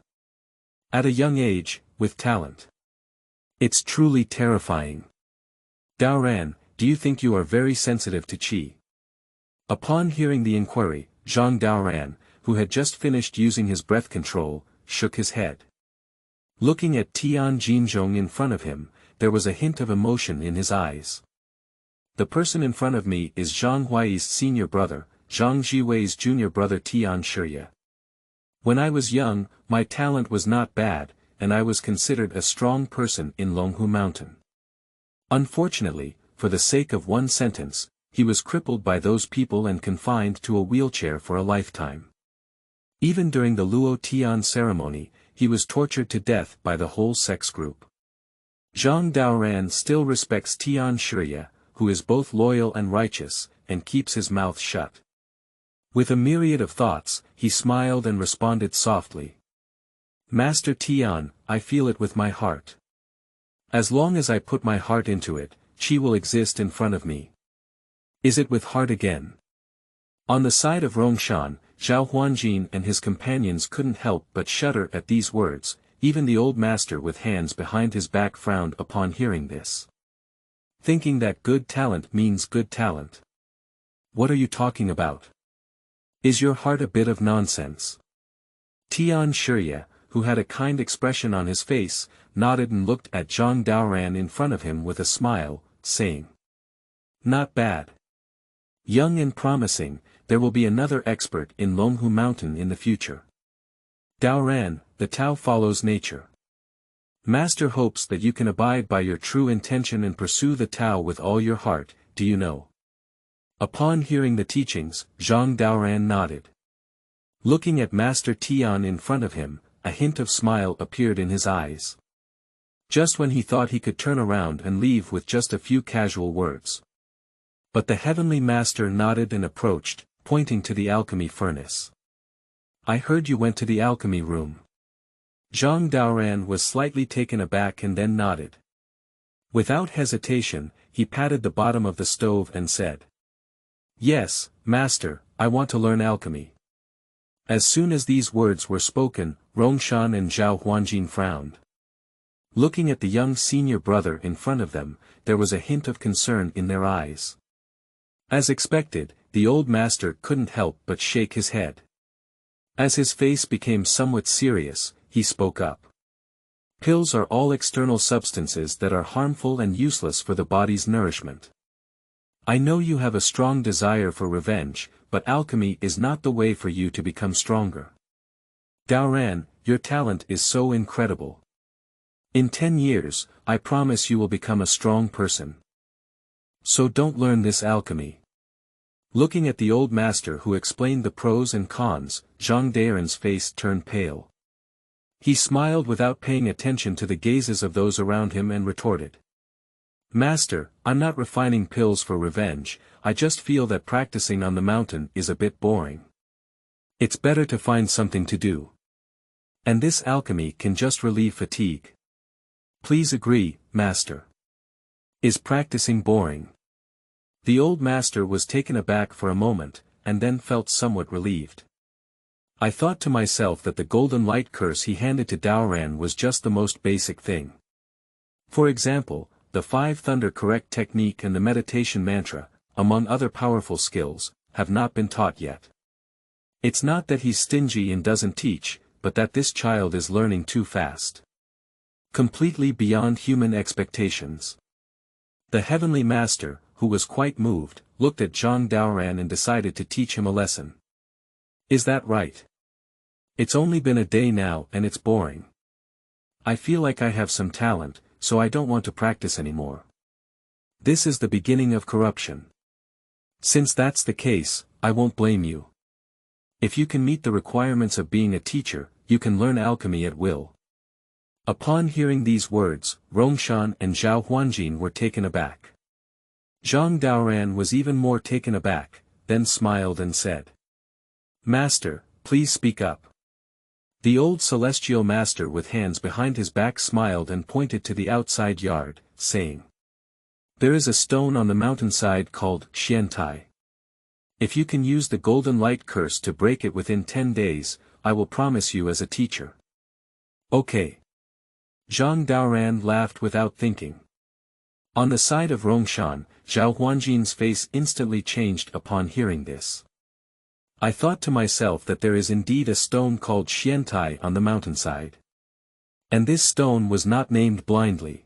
At a young age, with talent. It's truly terrifying. Daoran, do you think you are very sensitive to qi? Upon hearing the inquiry, Zhang Daoran, who had just finished using his breath control, shook his head. Looking at Tian Jinzhong in front of him, there was a hint of emotion in his eyes. The person in front of me is Zhang Huai's senior brother, Zhang Jiwei's junior brother Tian Shiye. When I was young, my talent was not bad, and I was considered a strong person in Longhu Mountain. Unfortunately, for the sake of one sentence, he was crippled by those people and confined to a wheelchair for a lifetime. Even during the Luo Tian ceremony, he was tortured to death by the whole sex group. Zhang Daoran still respects Tian Shiye, who is both loyal and righteous, and keeps his mouth shut. With a myriad of thoughts, he smiled and responded softly. Master Tian, I feel it with my heart. As long as I put my heart into it, qi will exist in front of me. Is it with heart again? On the side of Rongshan, Zhao Huanjin and his companions couldn't help but shudder at these words, even the old master with hands behind his back frowned upon hearing this. Thinking that good talent means good talent. What are you talking about? Is your heart a bit of nonsense? Tian Shiye, who had a kind expression on his face, nodded and looked at Zhang Daoran in front of him with a smile, saying. Not bad. Young and promising, there will be another expert in Longhu Mountain in the future. Daoran, the Tao follows nature. Master hopes that you can abide by your true intention and pursue the Tao with all your heart, do you know? Upon hearing the teachings, Zhang Daoran nodded. Looking at Master Tian in front of him, a hint of smile appeared in his eyes. Just when he thought he could turn around and leave with just a few casual words. But the heavenly master nodded and approached, pointing to the alchemy furnace. I heard you went to the alchemy room. Zhang Daoran was slightly taken aback and then nodded. Without hesitation, he patted the bottom of the stove and said. Yes, master, I want to learn alchemy. As soon as these words were spoken, Rongshan and Zhao Huanjin frowned. Looking at the young senior brother in front of them, there was a hint of concern in their eyes. As expected, the old master couldn't help but shake his head. As his face became somewhat serious, he spoke up. Pills are all external substances that are harmful and useless for the body's nourishment. I know you have a strong desire for revenge, but alchemy is not the way for you to become stronger. Daoran, your talent is so incredible. In 10 years, I promise you will become a strong person. So don't learn this alchemy. Looking at the old master who explained the pros and cons, Zhang Daoran's face turned pale. He smiled without paying attention to the gazes of those around him and retorted. Master, I'm not refining pills for revenge, I just feel that practicing on the mountain is a bit boring. It's better to find something to do. And this alchemy can just relieve fatigue. Please agree, Master. Is practicing boring? The old master was taken aback for a moment, and then felt somewhat relieved. I thought to myself that the golden light curse he handed to Daoran was just the most basic thing. For example, the 5 thunder correct technique and the meditation mantra, among other powerful skills, have not been taught yet. It's not that he's stingy and doesn't teach, but that this child is learning too fast. Completely beyond human expectations. The heavenly master, who was quite moved, looked at Zhang Daoran and decided to teach him a lesson. Is that right? It's only been a day now and it's boring. I feel like I have some talent, so I don't want to practice anymore. This is the beginning of corruption. Since that's the case, I won't blame you. If you can meet the requirements of being a teacher, you can learn alchemy at will. Upon hearing these words, Rongshan and Zhao Huanjin were taken aback. Zhang Daoran was even more taken aback, then smiled and said. Master, please speak up. The old celestial master with hands behind his back smiled and pointed to the outside yard, saying. There is a stone on the mountainside called Xiantai. If you can use the golden light curse to break it within 10 days, I will promise you as a teacher. Okay. Zhang Daoran laughed without thinking. On the side of Rongshan, Zhao Huanjin's face instantly changed upon hearing this. I thought to myself that there is indeed a stone called Xiantai on the mountainside. And this stone was not named blindly.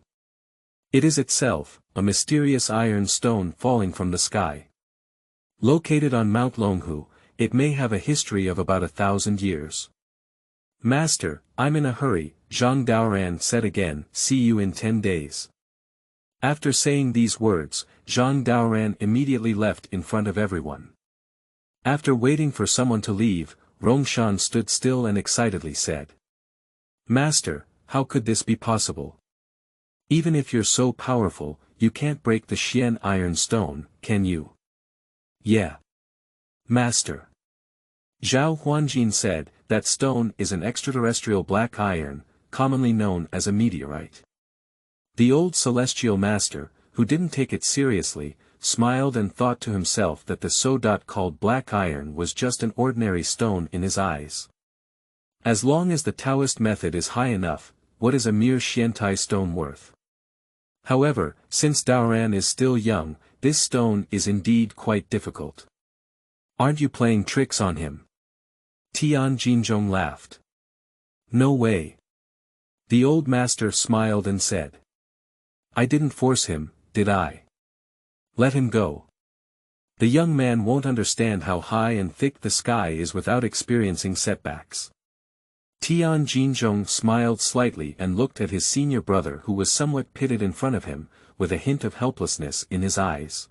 It is itself, a mysterious iron stone falling from the sky. Located on Mount Longhu, it may have a history of about 1,000 years. Master, I'm in a hurry, Zhang Daoran said again, see you in 10 days. After saying these words, Zhang Daoran immediately left in front of everyone. After waiting for someone to leave, Rongshan stood still and excitedly said. Master, how could this be possible? Even if you're so powerful, you can't break the Xian iron stone, can you? Yeah. Master. Zhao Huanjin said, that stone is an extraterrestrial black iron, commonly known as a meteorite. The old celestial master, who didn't take it seriously, smiled and thought to himself that the so-called black iron was just an ordinary stone in his eyes. As long as the Taoist method is high enough, what is a mere Xiantai stone worth? However, since Daoran is still young, this stone is indeed quite difficult. Aren't you playing tricks on him? Tian Jinzhong laughed. No way. The old master smiled and said. I didn't force him, did I? Let him go. The young man won't understand how high and thick the sky is without experiencing setbacks. Tian Jinzhong smiled slightly and looked at his senior brother who was somewhat pitted in front of him, with a hint of helplessness in his eyes.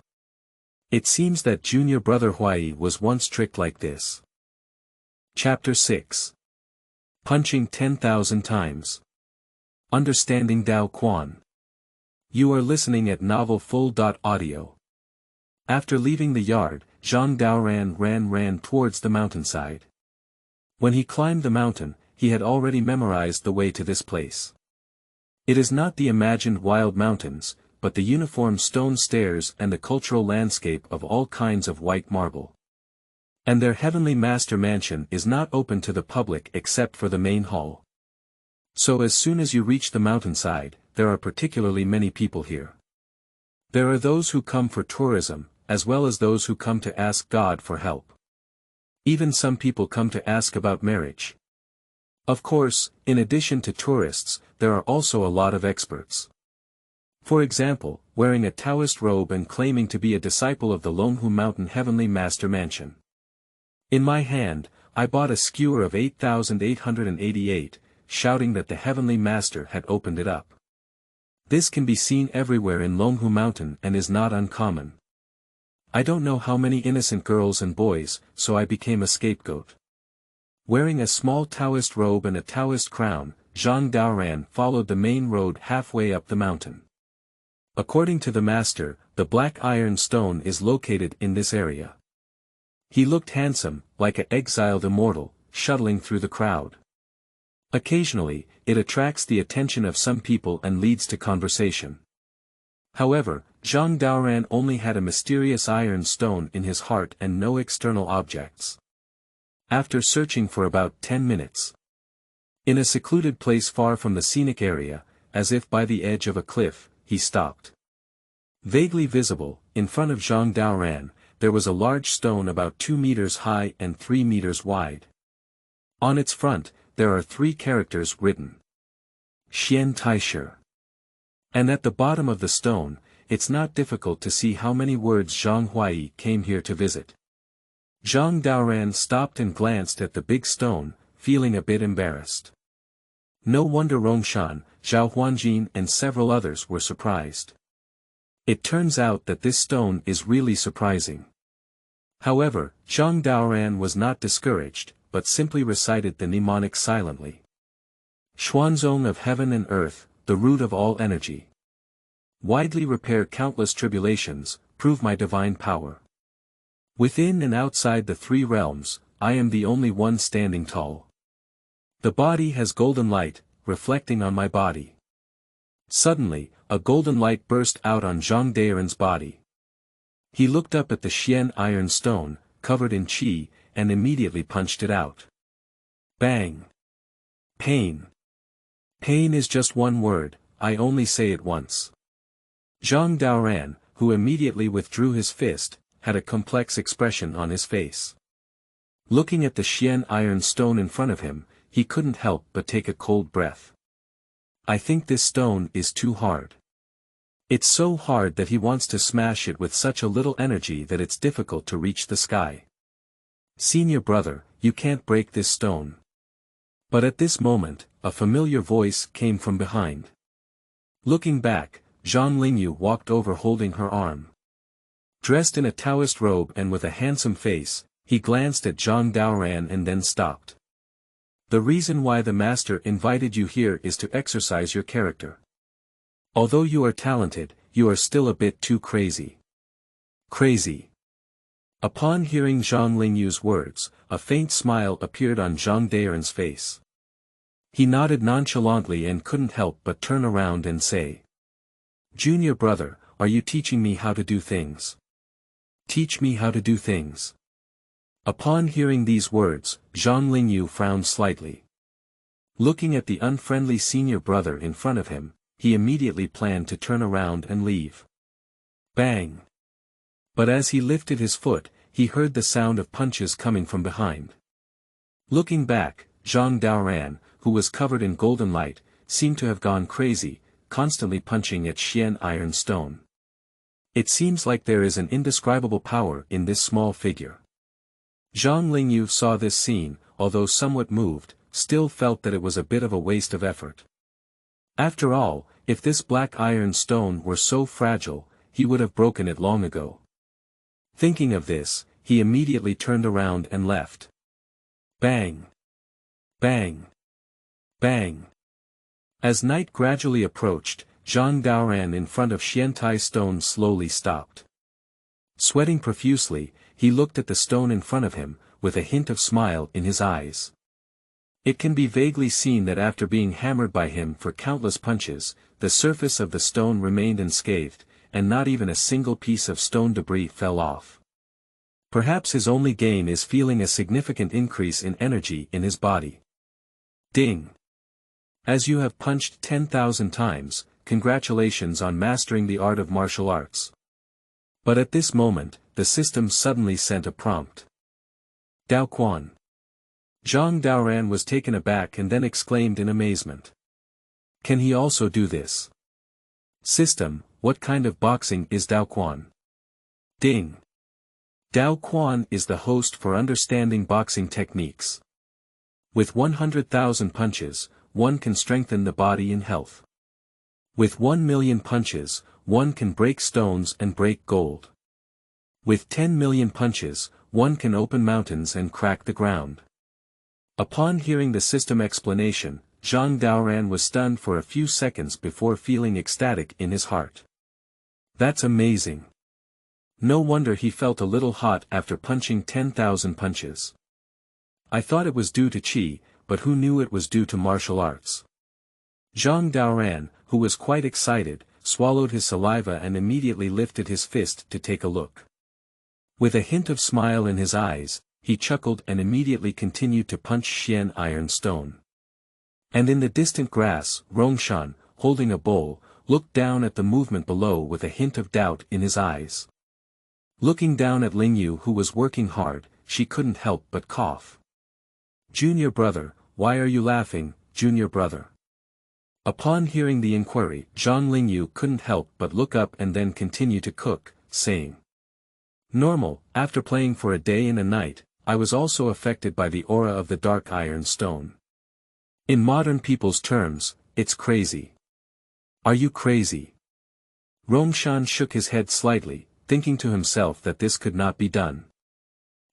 It seems that junior brother Huai was once tricked like this. Chapter 6. Punching 10,000 times. Understanding Dao Quan. You are listening at novelfull.audio. After leaving the yard, Zhang Daoran ran towards the mountainside. When he climbed the mountain, he had already memorized the way to this place. It is not the imagined wild mountains, but the uniform stone stairs and the cultural landscape of all kinds of white marble. And their heavenly master mansion is not open to the public except for the main hall. So as soon as you reach the mountainside, there are particularly many people here. There are those who come for tourism, as well as those who come to ask God for help. Even some people come to ask about marriage. Of course, in addition to tourists, there are also a lot of experts. For example, wearing a Taoist robe and claiming to be a disciple of the Longhu Mountain Heavenly Master Mansion. In my hand, I bought a skewer of 8,888, shouting that the Heavenly Master had opened it up. This can be seen everywhere in Longhu Mountain and is not uncommon. I don't know how many innocent girls and boys, so I became a scapegoat. Wearing a small Taoist robe and a Taoist crown, Zhang Daoran followed the main road halfway up the mountain. According to the master, the black iron stone is located in this area. He looked handsome, like an exiled immortal, shuttling through the crowd. Occasionally, it attracts the attention of some people and leads to conversation. However, Zhang Daoran only had a mysterious iron stone in his heart and no external objects. After searching for about 10 minutes. In a secluded place far from the scenic area, as if by the edge of a cliff, he stopped. Vaguely visible, in front of Zhang Daoran, there was a large stone about 2 meters high and 3 meters wide. On its front, there are 3 characters written. Xian Taishe. And at the bottom of the stone, it's not difficult to see how many words Zhang Huai came here to visit. Zhang Daoran stopped and glanced at the big stone, feeling a bit embarrassed. No wonder Rongshan, Zhao Huanjin and several others were surprised. It turns out that this stone is really surprising. However, Zhang Daoran was not discouraged, but simply recited the mnemonic silently. Xuanzong of heaven and earth, the root of all energy. Widely repair countless tribulations, prove my divine power. Within and outside the 3 realms, I am the only one standing tall. The body has golden light, reflecting on my body. Suddenly, a golden light burst out on Zhang Daoran's body. He looked up at the Xian iron stone, covered in qi, and immediately punched it out. Bang! Pain. Pain is just one word, I only say it once. Zhang Daoran, who immediately withdrew his fist, had a complex expression on his face. Looking at the Xian iron stone in front of him, he couldn't help but take a cold breath. I think this stone is too hard. It's so hard that he wants to smash it with such a little energy that it's difficult to reach the sky. Senior brother, you can't break this stone. But at this moment, a familiar voice came from behind. Looking back, Zhang Lingyu walked over holding her arm. Dressed in a Taoist robe and with a handsome face, he glanced at Zhang Daoran and then stopped. The reason why the master invited you here is to exercise your character. Although you are talented, you are still a bit too crazy. Crazy. Upon hearing Zhang Lingyu's words, a faint smile appeared on Zhang Daoran's face. He nodded nonchalantly and couldn't help but turn around and say. Junior brother, are you teaching me how to do things? Teach me how to do things. Upon hearing these words, Zhang Lingyu frowned slightly. Looking at the unfriendly senior brother in front of him, he immediately planned to turn around and leave. Bang! But as he lifted his foot, he heard the sound of punches coming from behind. Looking back, Zhang Daoran, who was covered in golden light, seemed to have gone crazy, constantly punching at Xian iron stone. It seems like there is an indescribable power in this small figure. Zhang Lingyu saw this scene, although somewhat moved, still felt that it was a bit of a waste of effort. After all, if this black iron stone were so fragile, he would have broken it long ago. Thinking of this, he immediately turned around and left. Bang! Bang! Bang! As night gradually approached, Zhang Daoran in front of Xiantai stone slowly stopped. Sweating profusely, he looked at the stone in front of him, with a hint of smile in his eyes. It can be vaguely seen that after being hammered by him for countless punches, the surface of the stone remained unscathed, and not even a single piece of stone debris fell off. Perhaps his only gain is feeling a significant increase in energy in his body. Ding! As you have punched 10,000 times, congratulations on mastering the art of martial arts. But at this moment, the system suddenly sent a prompt. Dao Quan. Zhang Daoran was taken aback and then exclaimed in amazement. Can he also do this? System, what kind of boxing is Dao Quan? Ding. Dao Quan is the host for understanding boxing techniques. With 100,000 punches, one can strengthen the body in health. With 1,000,000 punches, one can break stones and break gold. With 10 million punches, one can open mountains and crack the ground. Upon hearing the system explanation, Zhang Daoran was stunned for a few seconds before feeling ecstatic in his heart. That's amazing. No wonder he felt a little hot after punching 10,000 punches. I thought it was due to qi, but who knew it was due to martial arts? Zhang Daoran, who was quite excited, swallowed his saliva and immediately lifted his fist to take a look. With a hint of smile in his eyes, he chuckled and immediately continued to punch Xian Iron Stone. And in the distant grass, Rongshan, holding a bowl, looked down at the movement below with a hint of doubt in his eyes. Looking down at Lingyu, who was working hard, she couldn't help but cough. "Junior brother, why are you laughing, junior brother?" Upon hearing the inquiry, Zhang Lingyu couldn't help but look up and then continue to cook, saying, "Normal, after playing for a day and a night, I was also affected by the aura of the dark iron stone. In modern people's terms, it's crazy." "Are you crazy?" Rongshan shook his head slightly, thinking to himself that this could not be done.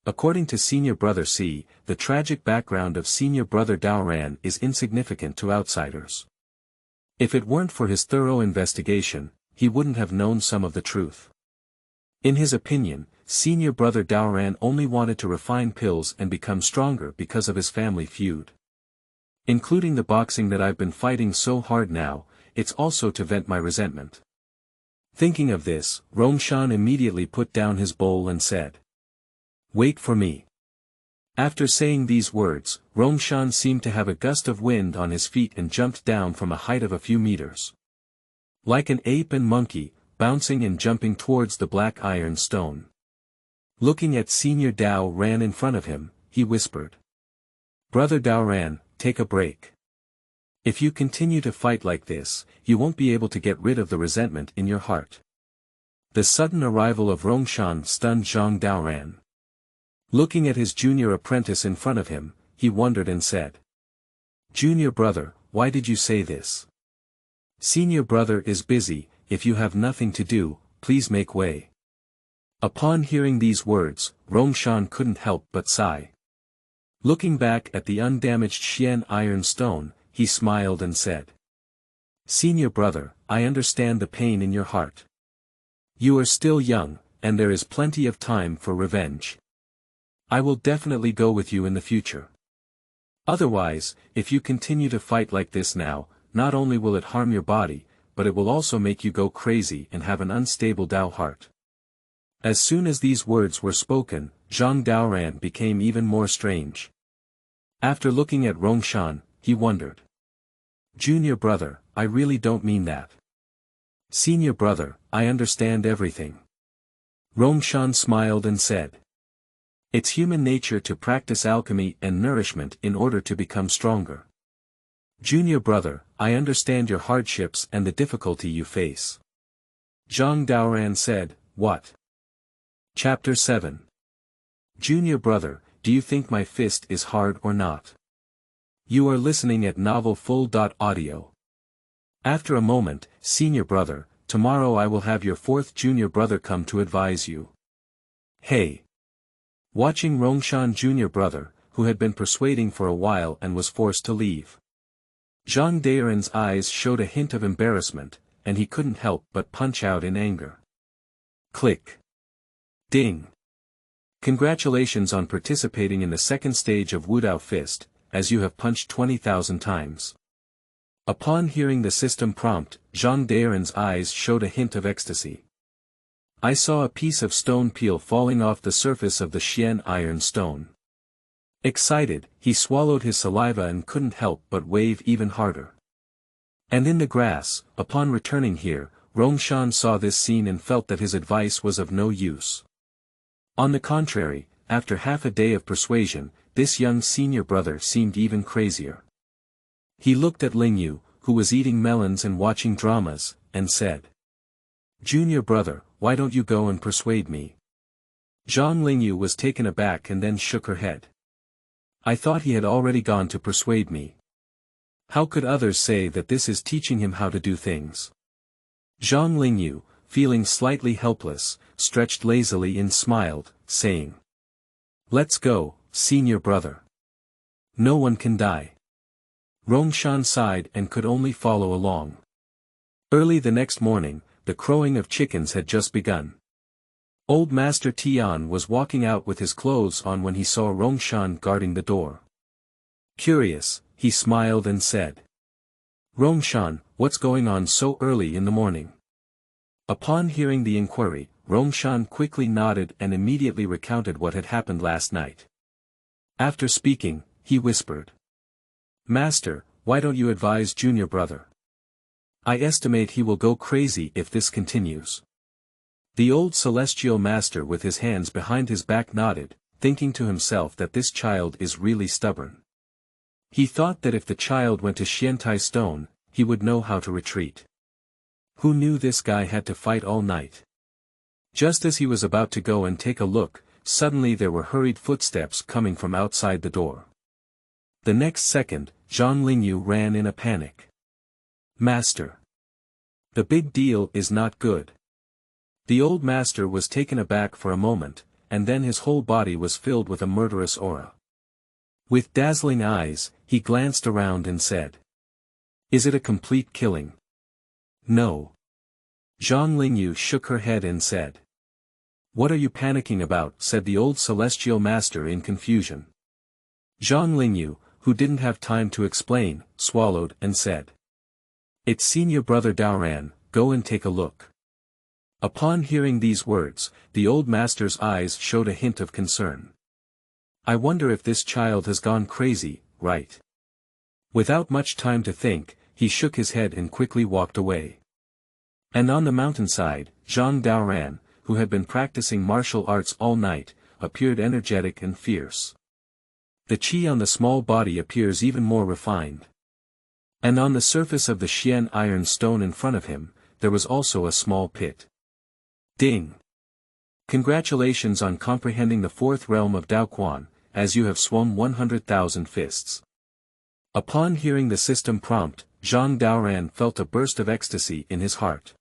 According to senior brother C, the tragic background of senior brother Daoran is insignificant to outsiders. If it weren't for his thorough investigation, he wouldn't have known some of the truth. In his opinion, senior brother Daoran only wanted to refine pills and become stronger because of his family feud. Including the boxing that I've been fighting so hard now, it's also to vent my resentment. Thinking of this, Rongshan immediately put down his bowl and said, "Wait for me." After saying these words, Rongshan seemed to have a gust of wind on his feet and jumped down from a height of a few meters. Like an ape and monkey, bouncing and jumping towards the black iron stone. Looking at Senior Daoran in front of him, he whispered, "Brother Daoran, take a break. If you continue to fight like this, you won't be able to get rid of the resentment in your heart." The sudden arrival of Rongshan stunned Zhang Daoran. Looking at his junior apprentice in front of him, he wondered and said, "Junior brother, why did you say this?" "Senior brother is busy, if you have nothing to do, please make way." Upon hearing these words, Rongshan couldn't help but sigh. Looking back at the undamaged Xian Iron Stone, he smiled and said, "Senior brother, I understand the pain in your heart. You are still young, and there is plenty of time for revenge. I will definitely go with you in the future. Otherwise, if you continue to fight like this now, not only will it harm your body, but it will also make you go crazy and have an unstable Dao heart." As soon as these words were spoken, Zhang Daoran became even more strange. After looking at Rongshan, he wondered. "Junior brother, I really don't mean that." "Senior brother, I understand everything." Rongshan smiled and said, "It's human nature to practice alchemy and nourishment in order to become stronger. Junior brother, I understand your hardships and the difficulty you face." Zhang Daoran said, "What?" Chapter 7. Junior brother, do you think my fist is hard or not? You are listening at Novel Full.audio. After a moment, senior brother, tomorrow I will have your fourth junior brother come to advise you. Hey. Watching Rongshan junior brother, who had been persuading for a while and was forced to leave. Zhang Daoran's eyes showed a hint of embarrassment, and he couldn't help but punch out in anger. Click. Ding. Congratulations on participating in the second stage of Wudao Fist, as you have punched 20,000 times. Upon hearing the system prompt, Zhang Daoran's eyes showed a hint of ecstasy. I saw a piece of stone peel falling off the surface of the Xian Iron Stone. Excited, he swallowed his saliva and couldn't help but wave even harder. And in the grass, upon returning here, Rongshan saw this scene and felt that his advice was of no use. On the contrary, after half a day of persuasion, this young senior brother seemed even crazier. He looked at Lingyu, who was eating melons and watching dramas, and said, "Junior brother, why don't you go and persuade me?" Zhang Lingyu was taken aback and then shook her head. I thought he had already gone to persuade me. How could others say that this is teaching him how to do things? Zhang Lingyu, feeling slightly helpless, stretched lazily and smiled, saying, "Let's go, senior brother." No one can die. Rongshan sighed and could only follow along. Early the next morning, the crowing of chickens had just begun. Old Master Tian was walking out with his clothes on when he saw Rongshan guarding the door. Curious, he smiled and said, "Rongshan, what's going on so early in the morning?" Upon hearing the inquiry, Rongshan quickly nodded and immediately recounted what had happened last night. After speaking, he whispered, "Master, why don't you advise junior brother? I estimate he will go crazy if this continues." The old celestial master with his hands behind his back nodded, thinking to himself that this child is really stubborn. He thought that if the child went to Xiantai Stone, he would know how to retreat. Who knew this guy had to fight all night? Just as he was about to go and take a look, suddenly there were hurried footsteps coming from outside the door. The next second, Zhang Lingyu ran in a panic. "Master! The big deal is not good." The old master was taken aback for a moment, and then his whole body was filled with a murderous aura. With dazzling eyes, he glanced around and said, "Is it a complete killing?" "No." Zhang Lingyu shook her head and said, "What are you panicking about?" said the old celestial master in confusion. Zhang Lingyu, who didn't have time to explain, swallowed and said, "It's senior brother Daoran, go and take a look." Upon hearing these words, the old master's eyes showed a hint of concern. "I wonder if this child has gone crazy, right?" Without much time to think, he shook his head and quickly walked away. And on the mountainside, Zhang Daoran, who had been practicing martial arts all night, appeared energetic and fierce. The qi on the small body appears even more refined. And on the surface of the Xian iron stone in front of him, there was also a small pit. Ding! Congratulations on comprehending the fourth realm of Dao Quan, as you have swung 100,000 fists. Upon hearing the system prompt, Zhang Daoran felt a burst of ecstasy in his heart.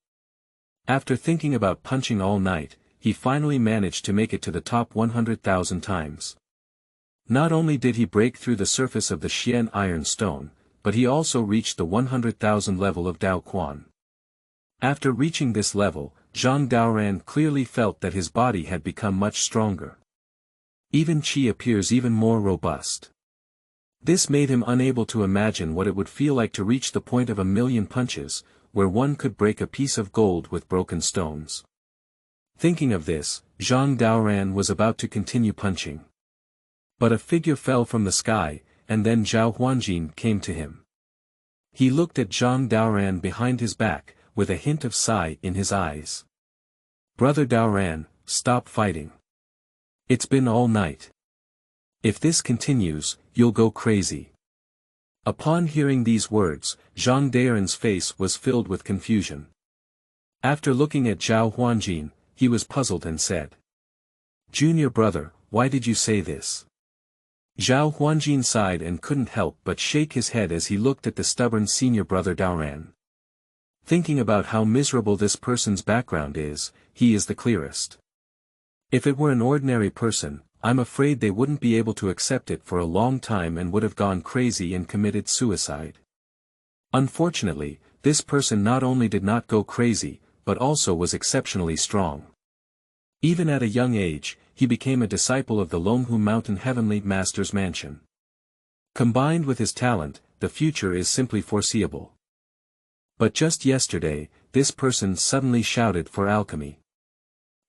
After thinking about punching all night, he finally managed to make it to the top 100,000 times. Not only did he break through the surface of the Xian iron stone, but he also reached the 100,000 level of Dao Quan. After reaching this level, Zhang Daoran clearly felt that his body had become much stronger. Even qi appears even more robust. This made him unable to imagine what it would feel like to reach the point of 1,000,000 punches, where one could break a piece of gold with broken stones. Thinking of this, Zhang Daoran was about to continue punching. But a figure fell from the sky, and then Zhao Huanjin came to him. He looked at Zhang Daoran behind his back, with a hint of sigh in his eyes. "Brother Daoran, stop fighting. It's been all night. If this continues, you'll go crazy." Upon hearing these words, Zhang Daoran's face was filled with confusion. After looking at Zhao Huanjin, he was puzzled and said, "Junior brother, why did you say this?" Zhao Huanjin sighed and couldn't help but shake his head as he looked at the stubborn senior brother Daoran. Thinking about how miserable this person's background is, he is the clearest. If it were an ordinary person, I'm afraid they wouldn't be able to accept it for a long time and would have gone crazy and committed suicide. Unfortunately, this person not only did not go crazy, but also was exceptionally strong. Even at a young age, he became a disciple of the Longhu Mountain Heavenly Master's mansion. Combined with his talent, the future is simply foreseeable. But just yesterday, this person suddenly shouted for alchemy.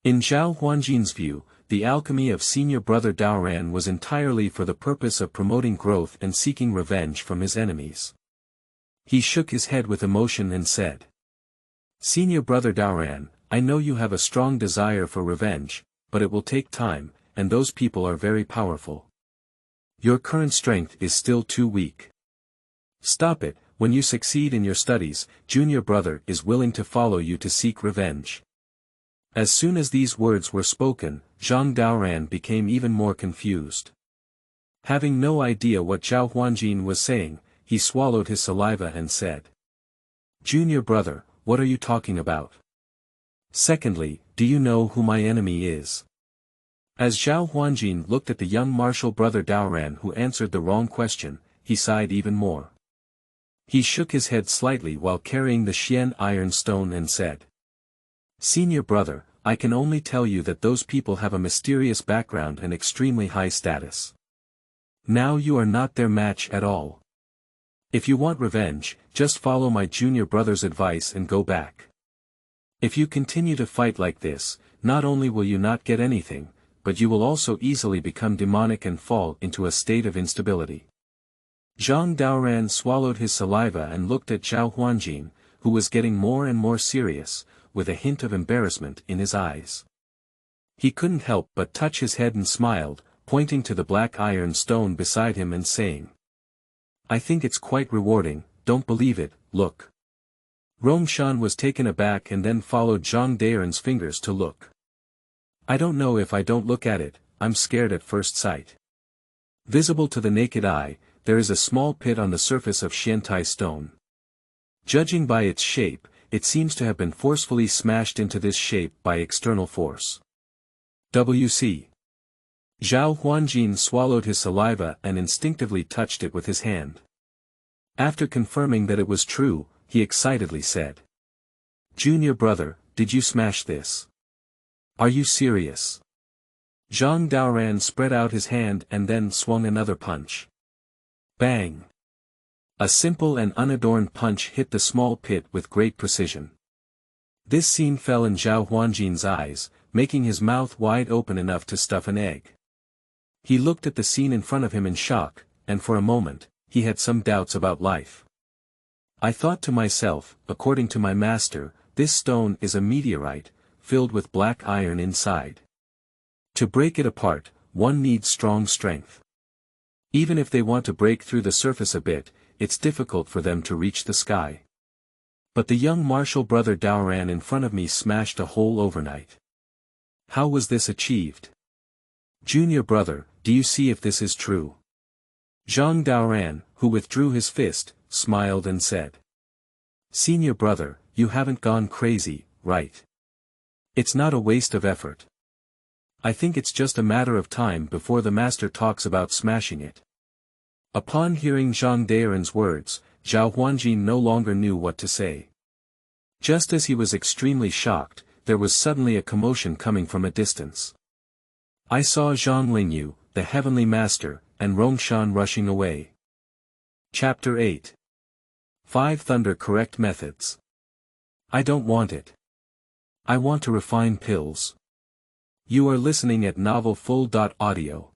In Zhao Huanjin's view, the alchemy of senior brother Daoran was entirely for the purpose of promoting growth and seeking revenge from his enemies. He shook his head with emotion and said, "Senior brother Daoran, I know you have a strong desire for revenge, but it will take time, and those people are very powerful. Your current strength is still too weak. Stop it. When you succeed in your studies, junior brother is willing to follow you to seek revenge." As soon as these words were spoken, Zhang Daoran became even more confused. Having no idea what Zhao Huanjin was saying, he swallowed his saliva and said, "Junior brother, what are you talking about? Secondly, do you know who my enemy is?" As Zhao Huanjin looked at the young martial brother Daoran who answered the wrong question, he sighed even more. He shook his head slightly while carrying the Xian iron stone and said, "Senior brother, I can only tell you that those people have a mysterious background and extremely high status. Now you are not their match at all. If you want revenge, just follow my junior brother's advice and go back. If you continue to fight like this, not only will you not get anything, but you will also easily become demonic and fall into a state of instability." Zhang Daoran swallowed his saliva and looked at Zhao Huanjin, who was getting more and more serious, with a hint of embarrassment in his eyes. He couldn't help but touch his head and smiled, pointing to the black iron stone beside him and saying, "I think it's quite rewarding, don't believe it, look." Rongshan was taken aback and then followed Zhang Daoran's fingers to look. "I don't know if I don't look at it, I'm scared at first sight." Visible to the naked eye, there is a small pit on the surface of Xiantai stone. Judging by its shape, it seems to have been forcefully smashed into this shape by external force. WC. Zhao Huanjin swallowed his saliva and instinctively touched it with his hand. After confirming that it was true, he excitedly said, "Junior brother, did you smash this? Are you serious?" Zhang Daoran spread out his hand and then swung another punch. Bang! A simple and unadorned punch hit the small pit with great precision. This scene fell in Zhao Huanjin's eyes, making his mouth wide open enough to stuff an egg. He looked at the scene in front of him in shock, and for a moment, he had some doubts about life. "I thought to myself, according to my master, this stone is a meteorite, filled with black iron inside. To break it apart, one needs strong strength. Even if they want to break through the surface a bit, it's difficult for them to reach the sky. But the young martial brother Daoran in front of me smashed a hole overnight. How was this achieved? Junior brother, do you see if this is true?" Zhang Daoran, who withdrew his fist, smiled and said, "Senior brother, you haven't gone crazy, right? It's not a waste of effort. I think it's just a matter of time before the master talks about smashing it." Upon hearing Zhang Daoran's words, Zhao Huanjin no longer knew what to say. Just as he was extremely shocked, there was suddenly a commotion coming from a distance. I saw Zhang Lingyu, the heavenly master, and Rongshan rushing away. Chapter 8. 5 Thunder Correct Methods. I don't want it. I want to refine pills. You are listening at novelfull.audio.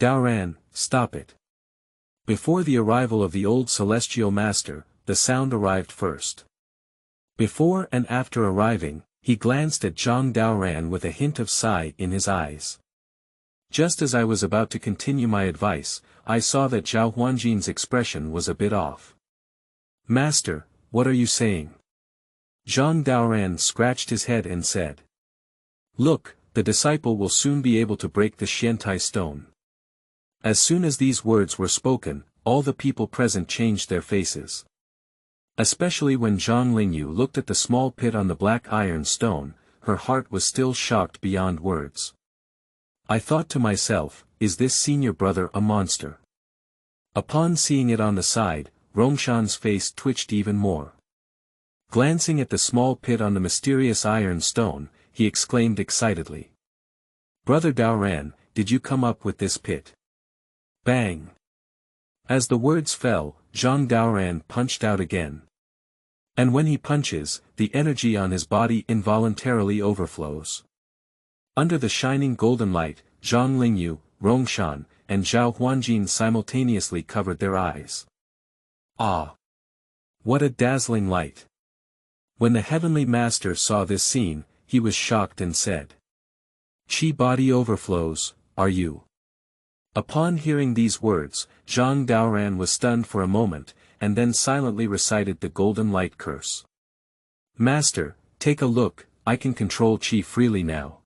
Daoran, stop it. Before the arrival of the old celestial master, the sound arrived first. Before and after arriving, he glanced at Zhang Daoran with a hint of sigh in his eyes. Just as I was about to continue my advice, I saw that Zhao Huanjin's expression was a bit off. "Master, what are you saying?" Zhang Daoran scratched his head and said, "Look, the disciple will soon be able to break the Xiantai stone." As soon as these words were spoken, all the people present changed their faces. Especially when Zhang Lingyu looked at the small pit on the black iron stone, her heart was still shocked beyond words. I thought to myself, is this senior brother a monster? Upon seeing it on the side, Rongshan's face twitched even more. Glancing at the small pit on the mysterious iron stone, he exclaimed excitedly. "Brother Daoran, did you come up with this pit?" Bang! As the words fell, Zhang Daoran punched out again. And when he punches, the energy on his body involuntarily overflows. Under the shining golden light, Zhang Lingyu, Rongshan, and Zhao Huanjin simultaneously covered their eyes. Ah! What a dazzling light! When the heavenly master saw this scene, he was shocked and said, "Chi body overflows, are you?" Upon hearing these words, Zhang Daoran was stunned for a moment, and then silently recited the golden light curse. "Master, take a look, I can control Chi freely now."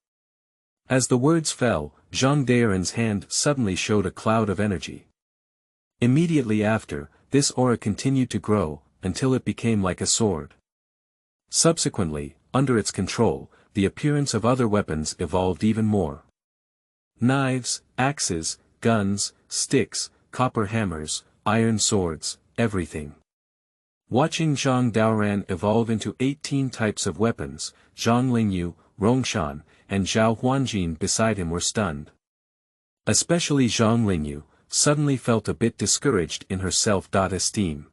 As the words fell, Zhang Daoran's hand suddenly showed a cloud of energy. Immediately after, this aura continued to grow, until it became like a sword. Subsequently, under its control, the appearance of other weapons evolved even more. Knives, axes, guns, sticks, copper hammers, iron swords, everything. Watching Zhang Daoran evolve into 18 types of weapons, Zhang Lingyu, Rongshan, and Zhao Huanjin beside him were stunned. Especially Zhang Lingyu, suddenly felt a bit discouraged in her self-esteem.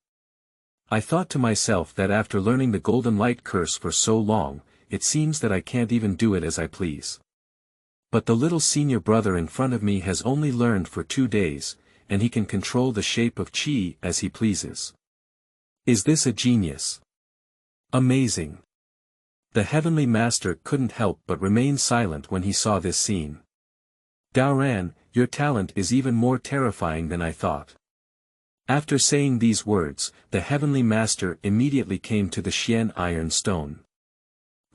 I thought to myself that after learning the Golden Light Curse for so long, it seems that I can't even do it as I please. But the little senior brother in front of me has only learned for 2 days, and he can control the shape of chi as he pleases. Is this a genius? Amazing. The Heavenly Master couldn't help but remain silent when he saw this scene. Daoran, your talent is even more terrifying than I thought. After saying these words, the Heavenly Master immediately came to the Xian iron stone.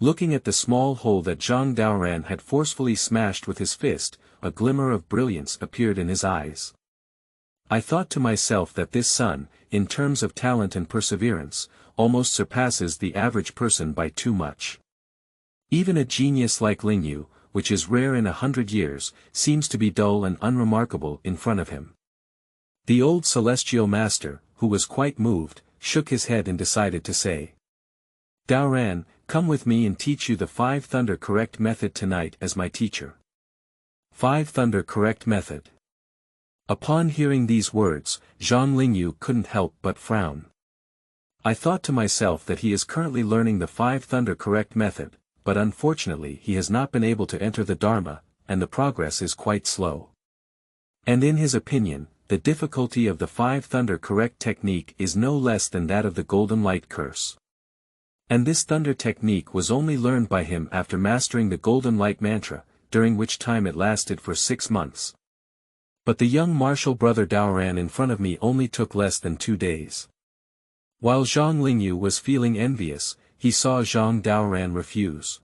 Looking at the small hole that Zhang Daoran had forcefully smashed with his fist, a glimmer of brilliance appeared in his eyes. I thought to myself that this son, in terms of talent and perseverance, almost surpasses the average person by too much. Even a genius like Lingyu, which is rare in 100 years, seems to be dull and unremarkable in front of him. The old celestial master, who was quite moved, shook his head and decided to say, Daoran, come with me and teach you the 5 thunder correct method tonight as my teacher. 5 thunder correct method. Upon hearing these words, Zhang Lingyu couldn't help but frown. I thought to myself that he is currently learning the 5 thunder correct method, but unfortunately he has not been able to enter the Dharma, and the progress is quite slow. And in his opinion, the difficulty of the 5 thunder correct technique is no less than that of the Golden Light Curse. And this thunder technique was only learned by him after mastering the Golden Light Mantra, during which time it lasted for 6 months. But the young martial brother Daoran in front of me only took less than 2 days. While Zhang Lingyu was feeling envious, he saw Zhang Daoran refuse.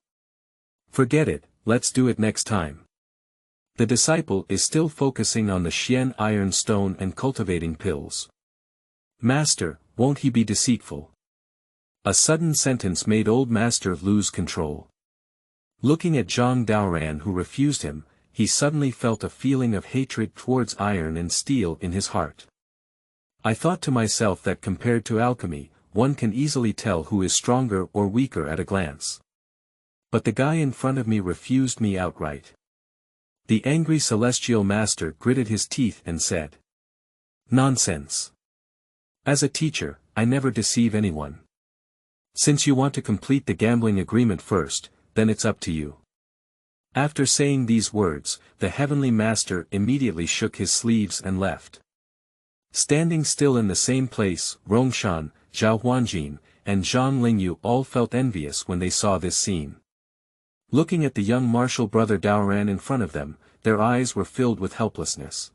Forget it, let's do it next time. The disciple is still focusing on the Xian iron stone and cultivating pills. Master, won't he be deceitful? A sudden sentence made old master lose control. Looking at Zhang Daoran who refused him, he suddenly felt a feeling of hatred towards iron and steel in his heart. I thought to myself that compared to alchemy, one can easily tell who is stronger or weaker at a glance. But the guy in front of me refused me outright. The angry celestial master gritted his teeth and said, Nonsense. As a teacher, I never deceive anyone. Since you want to complete the gambling agreement first, then it's up to you. After saying these words, the Heavenly Master immediately shook his sleeves and left. Standing still in the same place, Rongshan, Zhao Huanjin, and Zhang Lingyu all felt envious when they saw this scene. Looking at the young martial brother Daoran in front of them, their eyes were filled with helplessness.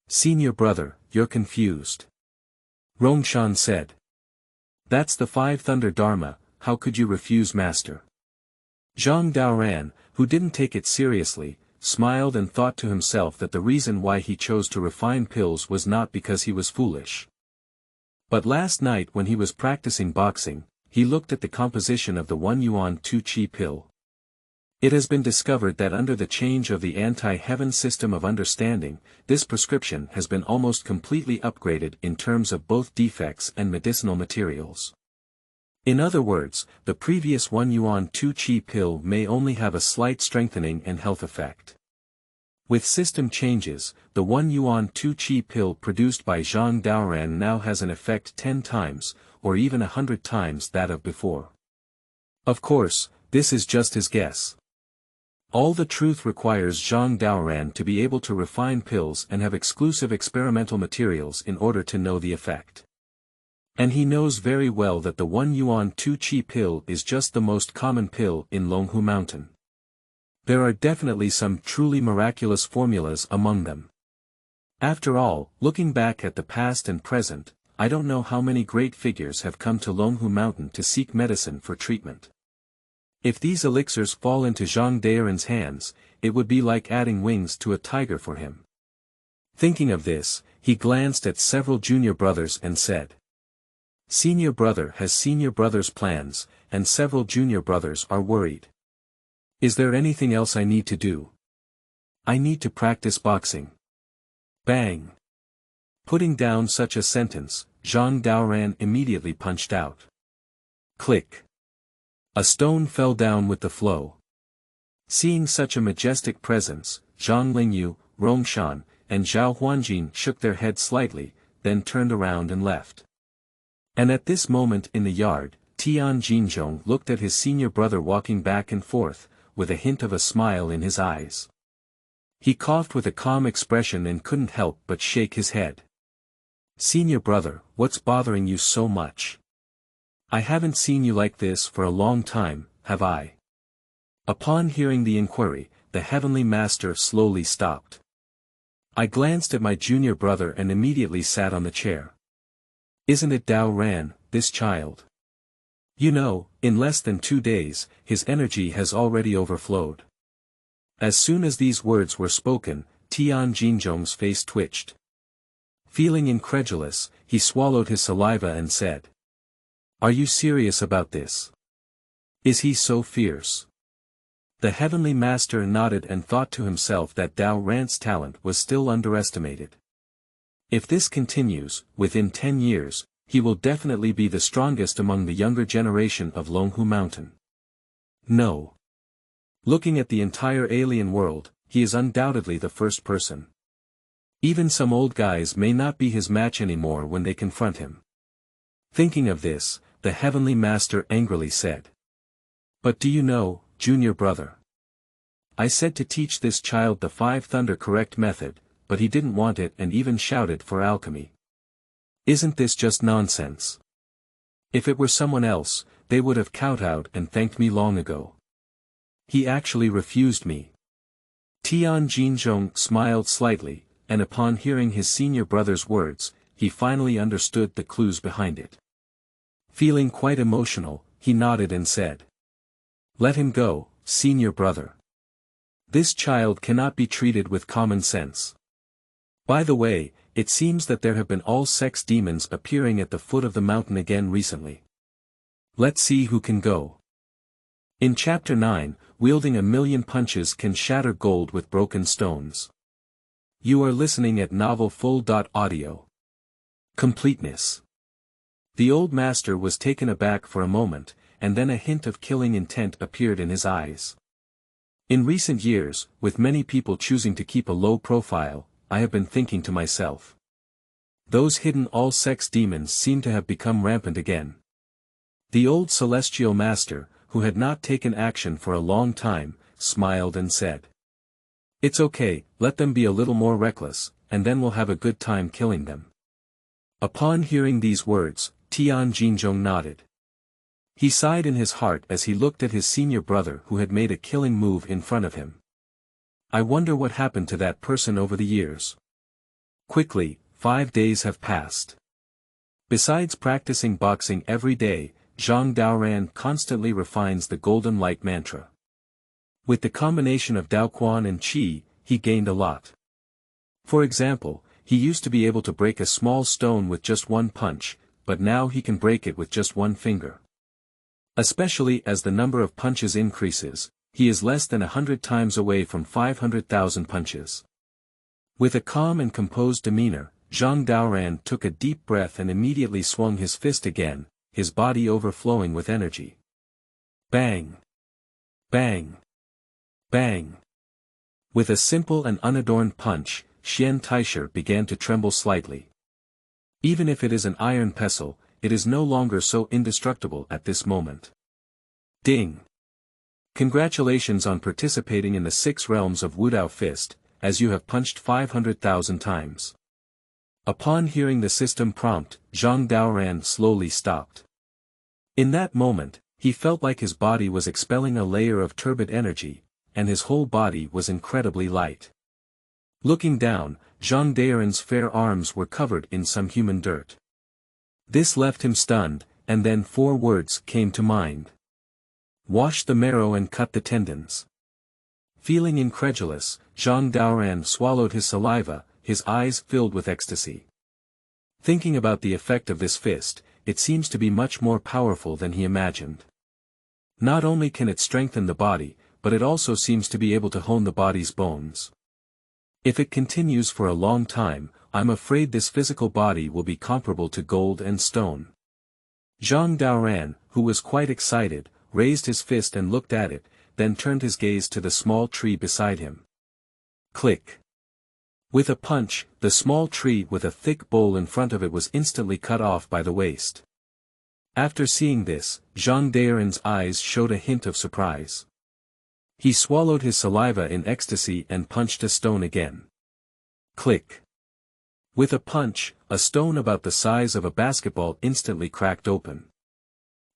Senior brother, you're confused. Rongshan said. That's the 5 thunder dharma, how could you refuse master? Zhang Daoran, who didn't take it seriously, smiled and thought to himself that the reason why he chose to refine pills was not because he was foolish. But last night when he was practicing boxing, he looked at the composition of the 1 yuan 2 chi pill. It has been discovered that under the change of the anti-heaven system of understanding, this prescription has been almost completely upgraded in terms of both defects and medicinal materials. In other words, the previous 1 yuan 2 chi pill may only have a slight strengthening and health effect. With system changes, the 1 yuan 2 chi pill produced by Zhang Daoran now has an effect 10 times, or even 100 times that of before. Of course, this is just his guess. All the truth requires Zhang Daoran to be able to refine pills and have exclusive experimental materials in order to know the effect. And he knows very well that the 1 yuan 2 chi pill is just the most common pill in Longhu Mountain. There are definitely some truly miraculous formulas among them. After all, looking back at the past and present, I don't know how many great figures have come to Longhu Mountain to seek medicine for treatment. If these elixirs fall into Zhang Daoran's hands, it would be like adding wings to a tiger for him. Thinking of this, he glanced at several junior brothers and said, Senior brother has senior brother's plans, and several junior brothers are worried. Is there anything else I need to do? I need to practice boxing. Bang. Putting down such a sentence, Zhang Daoran immediately punched out. Click. A stone fell down with the flow. Seeing such a majestic presence, Zhang Lingyu, Rongshan, and Zhao Huanjin shook their heads slightly, then turned around and left. And at this moment in the yard, Tian Jinzhong looked at his senior brother walking back and forth, with a hint of a smile in his eyes. He coughed with a calm expression and couldn't help but shake his head. Senior brother, what's bothering you so much? I haven't seen you like this for a long time, have I? Upon hearing the inquiry, the Heavenly Master slowly stopped. I glanced at my junior brother and immediately sat on the chair. Isn't it Daoran, this child? You know, in less than 2 days, his energy has already overflowed. As soon as these words were spoken, Tian Jinzhong's face twitched. Feeling incredulous, he swallowed his saliva and said. Are you serious about this? Is he so fierce? The Heavenly Master nodded and thought to himself that Daoran's talent was still underestimated. If this continues, within 10 years, he will definitely be the strongest among the younger generation of Longhu Mountain. No. Looking at the entire alien world, he is undoubtedly the first person. Even some old guys may not be his match anymore when they confront him. Thinking of this, the Heavenly Master angrily said. But do you know, junior brother? I said to teach this child the 5 thunder correct method, but he didn't want it and even shouted for alchemy. Isn't this just nonsense? If it were someone else, they would have kowtowed and thanked me long ago. He actually refused me. Tian Jinzhong smiled slightly, and upon hearing his senior brother's words, he finally understood the clues behind it. Feeling quite emotional, he nodded and said. Let him go, senior brother. This child cannot be treated with common sense. By the way, it seems that there have been all sex demons appearing at the foot of the mountain again recently. Let's see who can go. In Chapter 9, wielding 1,000,000 punches can shatter gold with broken stones. You are listening at novelfull.audio. Completeness. The old master was taken aback for a moment, and then a hint of killing intent appeared in his eyes. In recent years, with many people choosing to keep a low profile, I have been thinking to myself. Those hidden all-sex demons seem to have become rampant again. The old celestial master, who had not taken action for a long time, smiled and said. It's okay, let them be a little more reckless, and then we'll have a good time killing them. Upon hearing these words, Tian Jinzhong nodded. He sighed in his heart as he looked at his senior brother who had made a killing move in front of him. I wonder what happened to that person over the years. Quickly, 5 days have passed. Besides practicing boxing every day, Zhang Daoran constantly refines the golden light mantra. With the combination of Dao Quan and Qi, he gained a lot. For example, he used to be able to break a small stone with just one punch, but now he can break it with just one finger. Especially as the number of punches increases, he is less than 100 times away from 500,000 punches. With a calm and composed demeanor, Zhang Daoran took a deep breath and immediately swung his fist again, his body overflowing with energy. Bang! Bang! Bang! With a simple and unadorned punch, Xian Taisher began to tremble slightly. Even if it is an iron pestle, it is no longer so indestructible at this moment. Ding! Congratulations on participating in the 6 realms of Wudao Fist, as you have punched 500,000 times. Upon hearing the system prompt, Zhang Daoran slowly stopped. In that moment, he felt like his body was expelling a layer of turbid energy, and his whole body was incredibly light. Looking down, Zhang Daoran's fair arms were covered in some human dirt. This left him stunned, and then 4 words came to mind. Wash the marrow and cut the tendons. Feeling incredulous, Zhang Daoran swallowed his saliva, his eyes filled with ecstasy. Thinking about the effect of this fist, it seems to be much more powerful than he imagined. Not only can it strengthen the body, but it also seems to be able to hone the body's bones. If it continues for a long time, I'm afraid this physical body will be comparable to gold and stone. Zhang Daoran, who was quite excited, raised his fist and looked at it, then turned his gaze to the small tree beside him. Click. With a punch, the small tree with a thick bole in front of it was instantly cut off by the waist. After seeing this, Zhang Daoran's eyes showed a hint of surprise. He swallowed his saliva in ecstasy and punched a stone again. Click. With a punch, a stone about the size of a basketball instantly cracked open.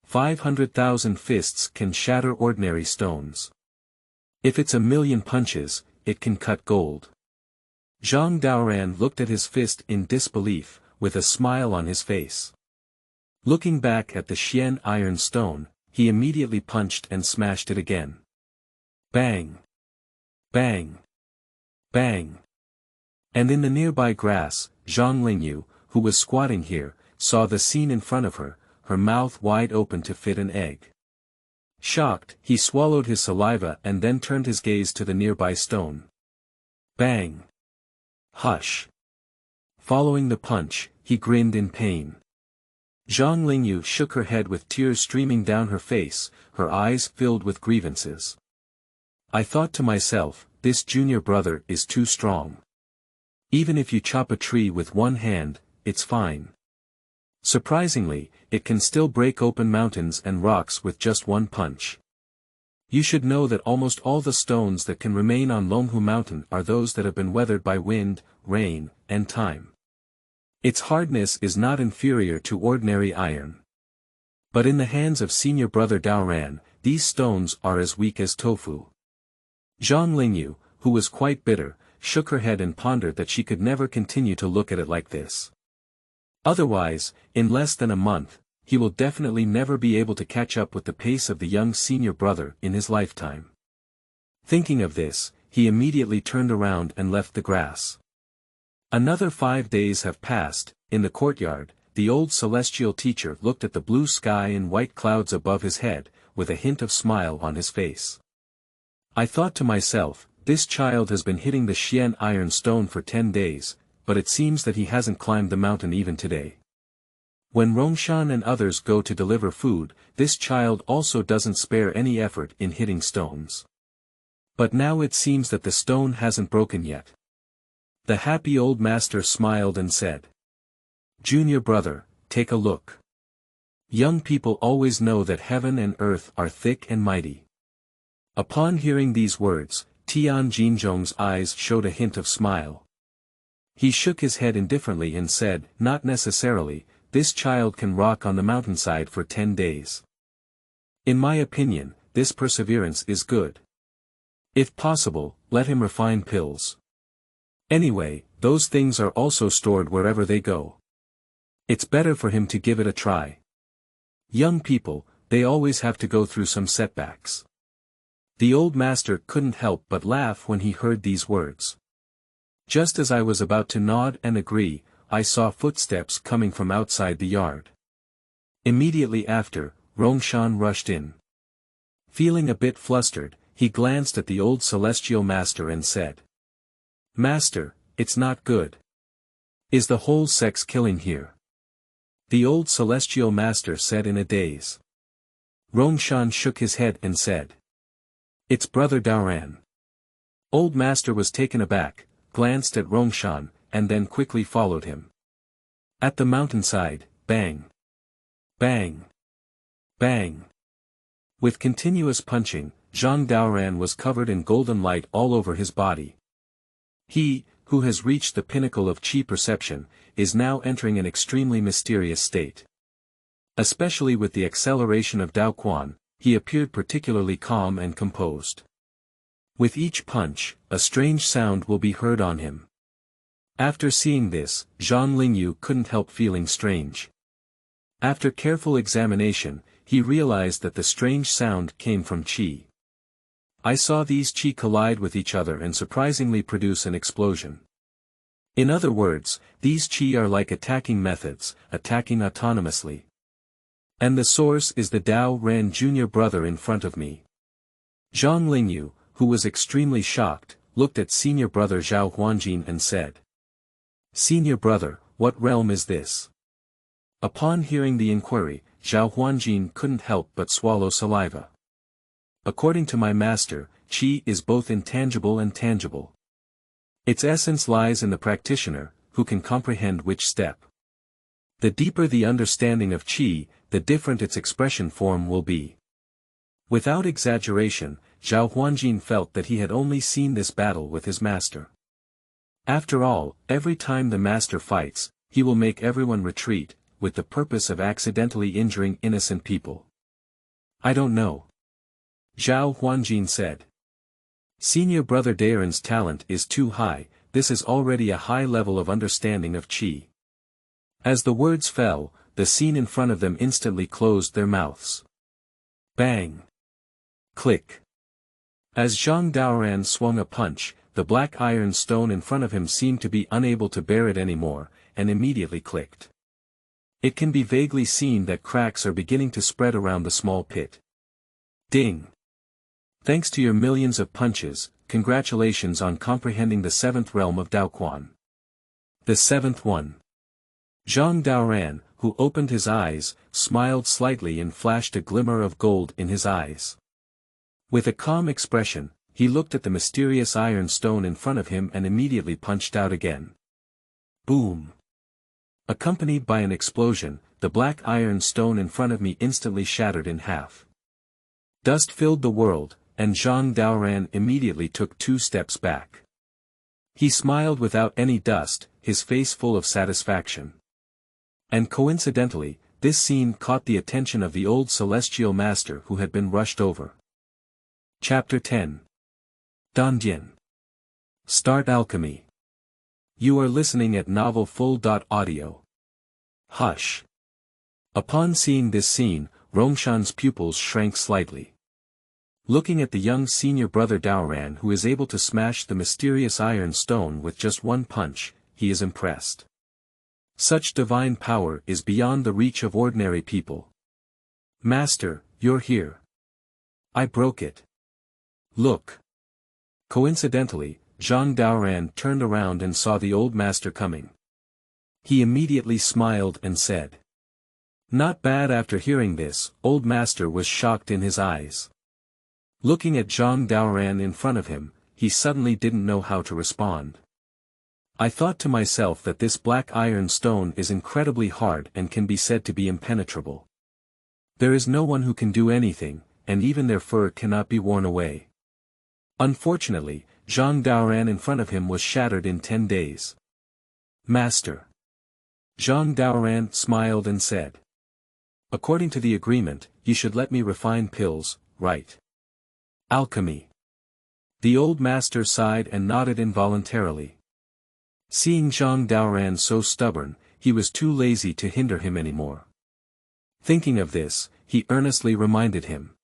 500,000 fists can shatter ordinary stones. If it's 1,000,000 punches, it can cut gold. Zhang Daoran looked at his fist in disbelief, with a smile on his face. Looking back at the Xian iron stone, he immediately punched and smashed it again. Bang! Bang! Bang! And in the nearby grass, Zhang Lingyu, who was squatting here, saw the scene in front of her, her mouth wide open to fit an egg. Shocked, he swallowed his saliva and then turned his gaze to the nearby stone. Bang! Hush! Following the punch, he grinned in pain. Zhang Lingyu shook her head with tears streaming down her face, her eyes filled with grievances. I thought to myself, this junior brother is too strong. Even if you chop a tree with one hand, it's fine. Surprisingly, it can still break open mountains and rocks with just one punch. You should know that almost all the stones that can remain on Longhu Mountain are those that have been weathered by wind, rain, and time. Its hardness is not inferior to ordinary iron. But in the hands of senior brother Daoran, these stones are as weak as tofu. Zhang Lingyu, who was quite bitter, shook her head and pondered that she could never continue to look at it like this. Otherwise, in less than a month, he will definitely never be able to catch up with the pace of the young senior brother in his lifetime. Thinking of this, he immediately turned around and left the grass. Another 5 days have passed. In the courtyard, the old celestial teacher looked at the blue sky and white clouds above his head, with a hint of smile on his face. I thought to myself, this child has been hitting the Xian iron stone for 10 days, but it seems that he hasn't climbed the mountain even today. When Rongshan and others go to deliver food, this child also doesn't spare any effort in hitting stones. But now it seems that the stone hasn't broken yet. The happy old master smiled and said, Junior brother, take a look. Young people always know that heaven and earth are thick and mighty. Upon hearing these words, Tian Jinzhong's eyes showed a hint of smile. He shook his head indifferently and said, not necessarily, this child can rock on the mountainside for 10 days. In my opinion, this perseverance is good. If possible, let him refine pills. Anyway, those things are also stored wherever they go. It's better for him to give it a try. Young people, they always have to go through some setbacks. The old master couldn't help but laugh when he heard these words. Just as I was about to nod and agree, I saw footsteps coming from outside the yard. Immediately after, Rongshan rushed in. Feeling a bit flustered, he glanced at the old celestial master and said, Master, it's not good. Is the whole sex killing here? The old celestial master said in a daze. Rongshan shook his head and said, It's brother Daoran. Old master was taken aback, glanced at Rongshan, and then quickly followed him. At the mountainside, bang! Bang! Bang! With continuous punching, Zhang Daoran was covered in golden light all over his body. He, who has reached the pinnacle of chi perception, is now entering an extremely mysterious state. Especially with the acceleration of Dao Quan, he appeared particularly calm and composed. With each punch, a strange sound will be heard on him. After seeing this, Zhang Lingyu couldn't help feeling strange. After careful examination, he realized that the strange sound came from chi. I saw these chi collide with each other and surprisingly produce an explosion. In other words, these chi are like attacking methods, attacking autonomously. And the source is the Dao Ran junior brother in front of me. Zhang Lingyu, who was extremely shocked, looked at senior brother Zhao Huanjin and said. Senior brother, what realm is this? Upon hearing the inquiry, Zhao Huanjin couldn't help but swallow saliva. According to my master, qi is both intangible and tangible. Its essence lies in the practitioner, who can comprehend which step. The deeper the understanding of qi, the different its expression form will be. Without exaggeration, Zhao Huanjin felt that he had only seen this battle with his master. After all, every time the master fights, he will make everyone retreat, with the purpose of accidentally injuring innocent people. I don't know. Zhao Huanjin said. Senior brother Daoran's talent is too high, this is already a high level of understanding of qi. As the words fell, the scene in front of them instantly closed their mouths. Bang! Click! As Zhang Daoran swung a punch, the black iron stone in front of him seemed to be unable to bear it anymore, and immediately clicked. It can be vaguely seen that cracks are beginning to spread around the small pit. Ding! Thanks to your millions of punches, congratulations on comprehending the seventh realm of Quan. The seventh one. Zhang Daoran, who opened his eyes, smiled slightly and flashed a glimmer of gold in his eyes. With a calm expression, he looked at the mysterious iron stone in front of him and immediately punched out again. Boom! Accompanied by an explosion, the black iron stone in front of me instantly shattered in half. Dust filled the world, and Zhang Daoran immediately took 2 steps back. He smiled without any dust, his face full of satisfaction. And coincidentally, this scene caught the attention of the old celestial master who had been rushed over. Chapter 10. Dandian. Start Alchemy. You are listening at novelfull.audio. Hush. Upon seeing this scene, Rongshan's pupils shrank slightly. Looking at the young senior brother Daoran who is able to smash the mysterious iron stone with just one punch, he is impressed. Such divine power is beyond the reach of ordinary people. Master, you're here. I broke it. Look. Coincidentally, Zhang Daoran turned around and saw the old master coming. He immediately smiled and said. Not bad. After hearing this, old master was shocked in his eyes. Looking at Zhang Daoran in front of him, he suddenly didn't know how to respond. I thought to myself that this black iron stone is incredibly hard and can be said to be impenetrable. There is no one who can do anything, and even their fur cannot be worn away. Unfortunately, Zhang Daoran in front of him was shattered in 10 days. Master. Zhang Daoran smiled and said. According to the agreement, you should let me refine pills, right? Alchemy. The old master sighed and nodded involuntarily. Seeing Zhang Daoran so stubborn, he was too lazy to hinder him anymore. Thinking of this, he earnestly reminded him.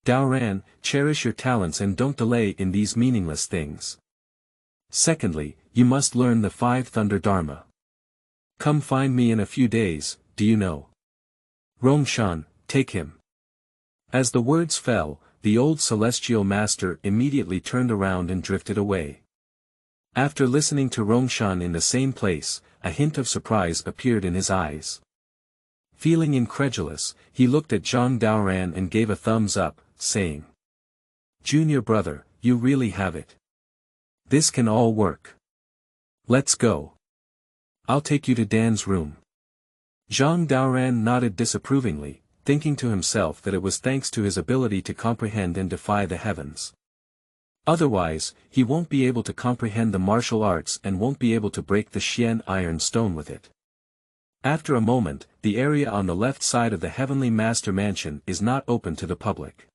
Daoran, cherish your talents and don't delay in these meaningless things. Secondly, you must learn the 5 Thunder Dharma. Come find me in a few days, do you know? Rongshan, take him. As the words fell, the old celestial master immediately turned around and drifted away. After listening to Rongshan in the same place, a hint of surprise appeared in his eyes. Feeling incredulous, he looked at Zhang Daoran and gave a thumbs up, saying. Junior brother, you really have it. This can all work. Let's go. I'll take you to Dan's room. Zhang Daoran nodded disapprovingly, thinking to himself that it was thanks to his ability to comprehend and defy the heavens. Otherwise, he won't be able to comprehend the martial arts and won't be able to break the Xian iron stone with it. After a moment, the area on the left side of the Heavenly Master Mansion is not open to the public.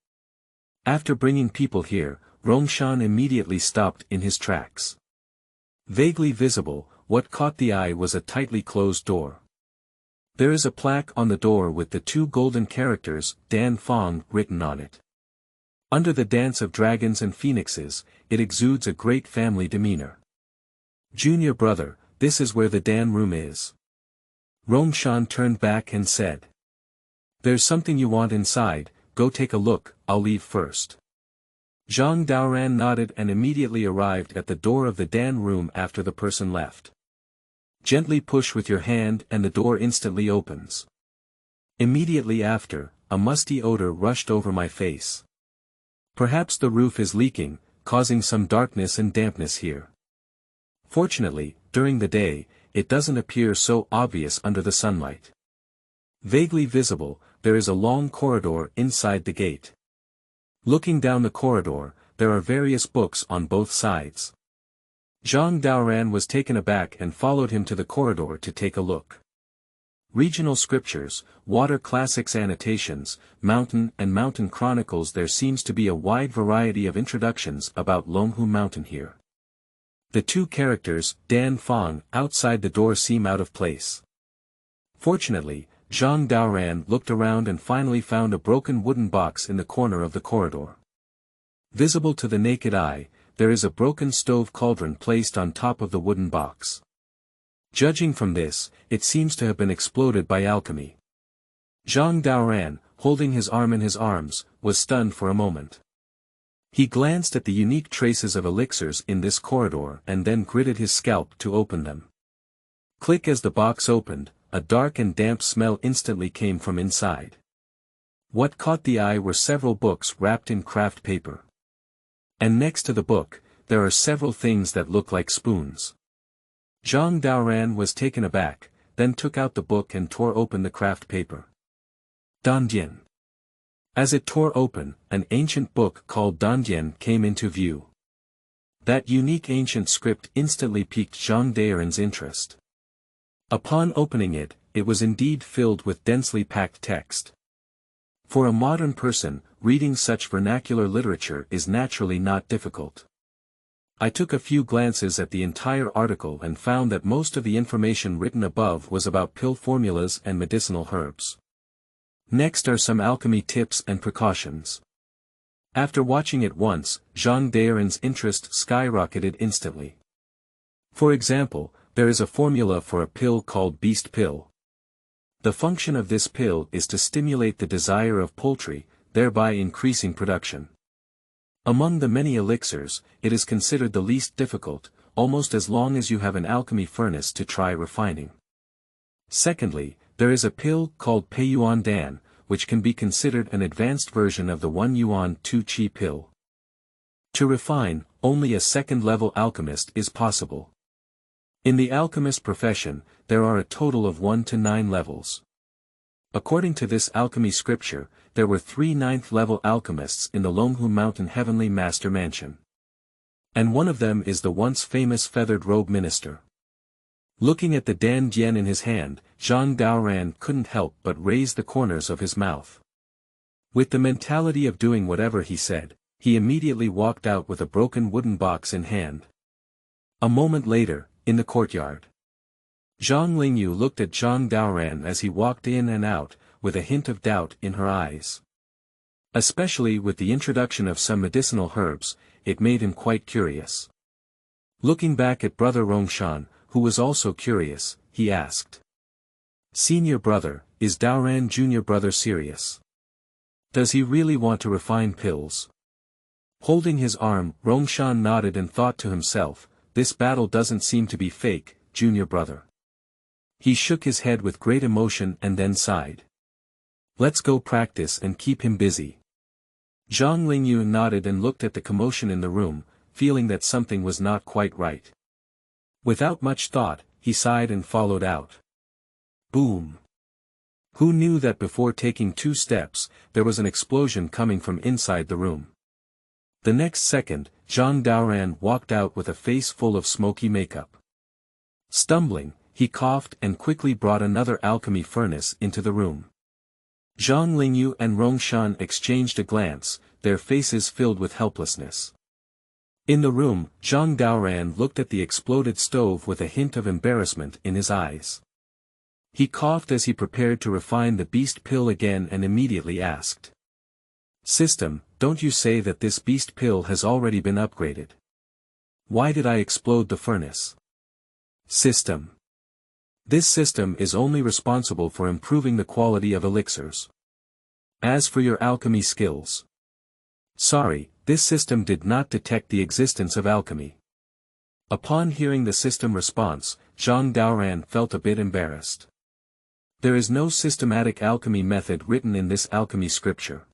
After bringing people here, Rongshan immediately stopped in his tracks. Vaguely visible, what caught the eye was a tightly closed door. There is a plaque on the door with the 2 golden characters, Dan Fong, written on it. Under the dance of dragons and phoenixes, it exudes a great family demeanor. Junior brother, this is where the Dan room is. Rongshan turned back and said. There's something you want inside, go take a look, I'll leave first. Zhang Daoran nodded and immediately arrived at the door of the Dan room after the person left. Gently push with your hand and the door instantly opens. Immediately after, a musty odor rushed over my face. Perhaps the roof is leaking, causing some darkness and dampness here. Fortunately, during the day, it doesn't appear so obvious under the sunlight. Vaguely visible, there is a long corridor inside the gate. Looking down the corridor, there are various books on both sides. Zhang Daoran was taken aback and followed him to the corridor to take a look. Regional scriptures, water classics annotations, mountain and mountain chronicles. There seems to be a wide variety of introductions about Longhu Mountain here. The two characters, Dan Fong, outside the door seem out of place. Fortunately, Zhang Daoran looked around and finally found a broken wooden box in the corner of the corridor. Visible to the naked eye, there is a broken stove cauldron placed on top of the wooden box. Judging from this, it seems to have been exploded by alchemy. Zhang Daoran, holding his arm in his arms, was stunned for a moment. He glanced at the unique traces of elixirs in this corridor and then gritted his scalp to open them. Click as the box opened, a dark and damp smell instantly came from inside. What caught the eye were several books wrapped in craft paper. And next to the book, there are several things that look like spoons. Zhang Daoran was taken aback, then took out the book and tore open the craft paper. Dandian. As it tore open, an ancient book called Dandian came into view. That unique ancient script instantly piqued Zhang Daoran's interest. Upon opening it, it was indeed filled with densely packed text. For a modern person, reading such vernacular literature is naturally not difficult. I took a few glances at the entire article and found that most of the information written above was about pill formulas and medicinal herbs. Next are some alchemy tips and precautions. After watching it once, Zhang Daoran's interest skyrocketed instantly. For example, there is a formula for a pill called Beast Pill. The function of this pill is to stimulate the desire of poultry, thereby increasing production. Among the many elixirs, it is considered the least difficult, almost as long as you have an alchemy furnace to try refining. Secondly, there is a pill called EP1-10, which can be considered an advanced version of the 1 yuan 2 qi pill. To refine, only a second-level alchemist is possible. In the alchemist profession, there are a total of 1 to 9 levels. According to this alchemy scripture, there were 3 9th-level alchemists in the Longhu Mountain Heavenly Master Mansion. And one of them is the once famous feathered robe minister. Looking at the Dandian in his hand, Zhang Daoran couldn't help but raise the corners of his mouth. With the mentality of doing whatever he said, he immediately walked out with a broken wooden box in hand. A moment later, in the courtyard, Zhang Lingyu looked at Zhang Daoran as he walked in and out, with a hint of doubt in her eyes. Especially with the introduction of some medicinal herbs, it made him quite curious. Looking back at brother Rongshan, who was also curious, he asked. Senior brother, is Daoran junior brother serious? Does he really want to refine pills? Holding his arm, Rongshan nodded and thought to himself, this battle doesn't seem to be fake, junior brother. He shook his head with great emotion and then sighed. Let's go practice and keep him busy. Zhang Lingyu nodded and looked at the commotion in the room, feeling that something was not quite right. Without much thought, he sighed and followed out. Boom! Who knew that before taking 2 steps, there was an explosion coming from inside the room. The next second, Zhang Daoran walked out with a face full of smoky makeup. Stumbling, he coughed and quickly brought another alchemy furnace into the room. Zhang Lingyu and Rongshan exchanged a glance, their faces filled with helplessness. In the room, Zhang Daoran looked at the exploded stove with a hint of embarrassment in his eyes. He coughed as he prepared to refine the beast pill again and immediately asked. System, don't you say that this beast pill has already been upgraded? Why did I explode the furnace? System. This system is only responsible for improving the quality of elixirs. As for your alchemy skills. Sorry, this system did not detect the existence of alchemy. Upon hearing the system response, Zhang Daoran felt a bit embarrassed. There is no systematic alchemy method written in this alchemy scripture.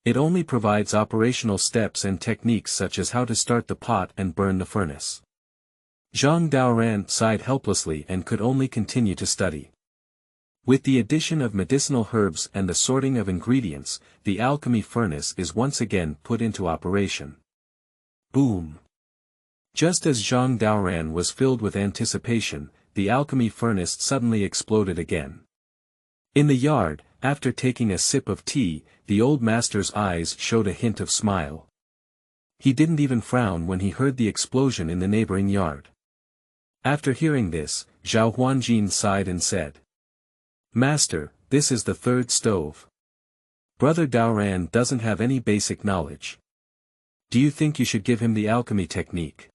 It only provides operational steps and techniques such as how to start the pot and burn the furnace. Zhang Daoran sighed helplessly and could only continue to study. With the addition of medicinal herbs and the sorting of ingredients, the alchemy furnace is once again put into operation. Boom! Just as Zhang Daoran was filled with anticipation, the alchemy furnace suddenly exploded again. In the yard, after taking a sip of tea, the old master's eyes showed a hint of smile. He didn't even frown when he heard the explosion in the neighboring yard. After hearing this, Zhao Huanjin sighed and said, "Master, this is the third stove. Brother Daoran doesn't have any basic knowledge. Do you think you should give him the alchemy technique?"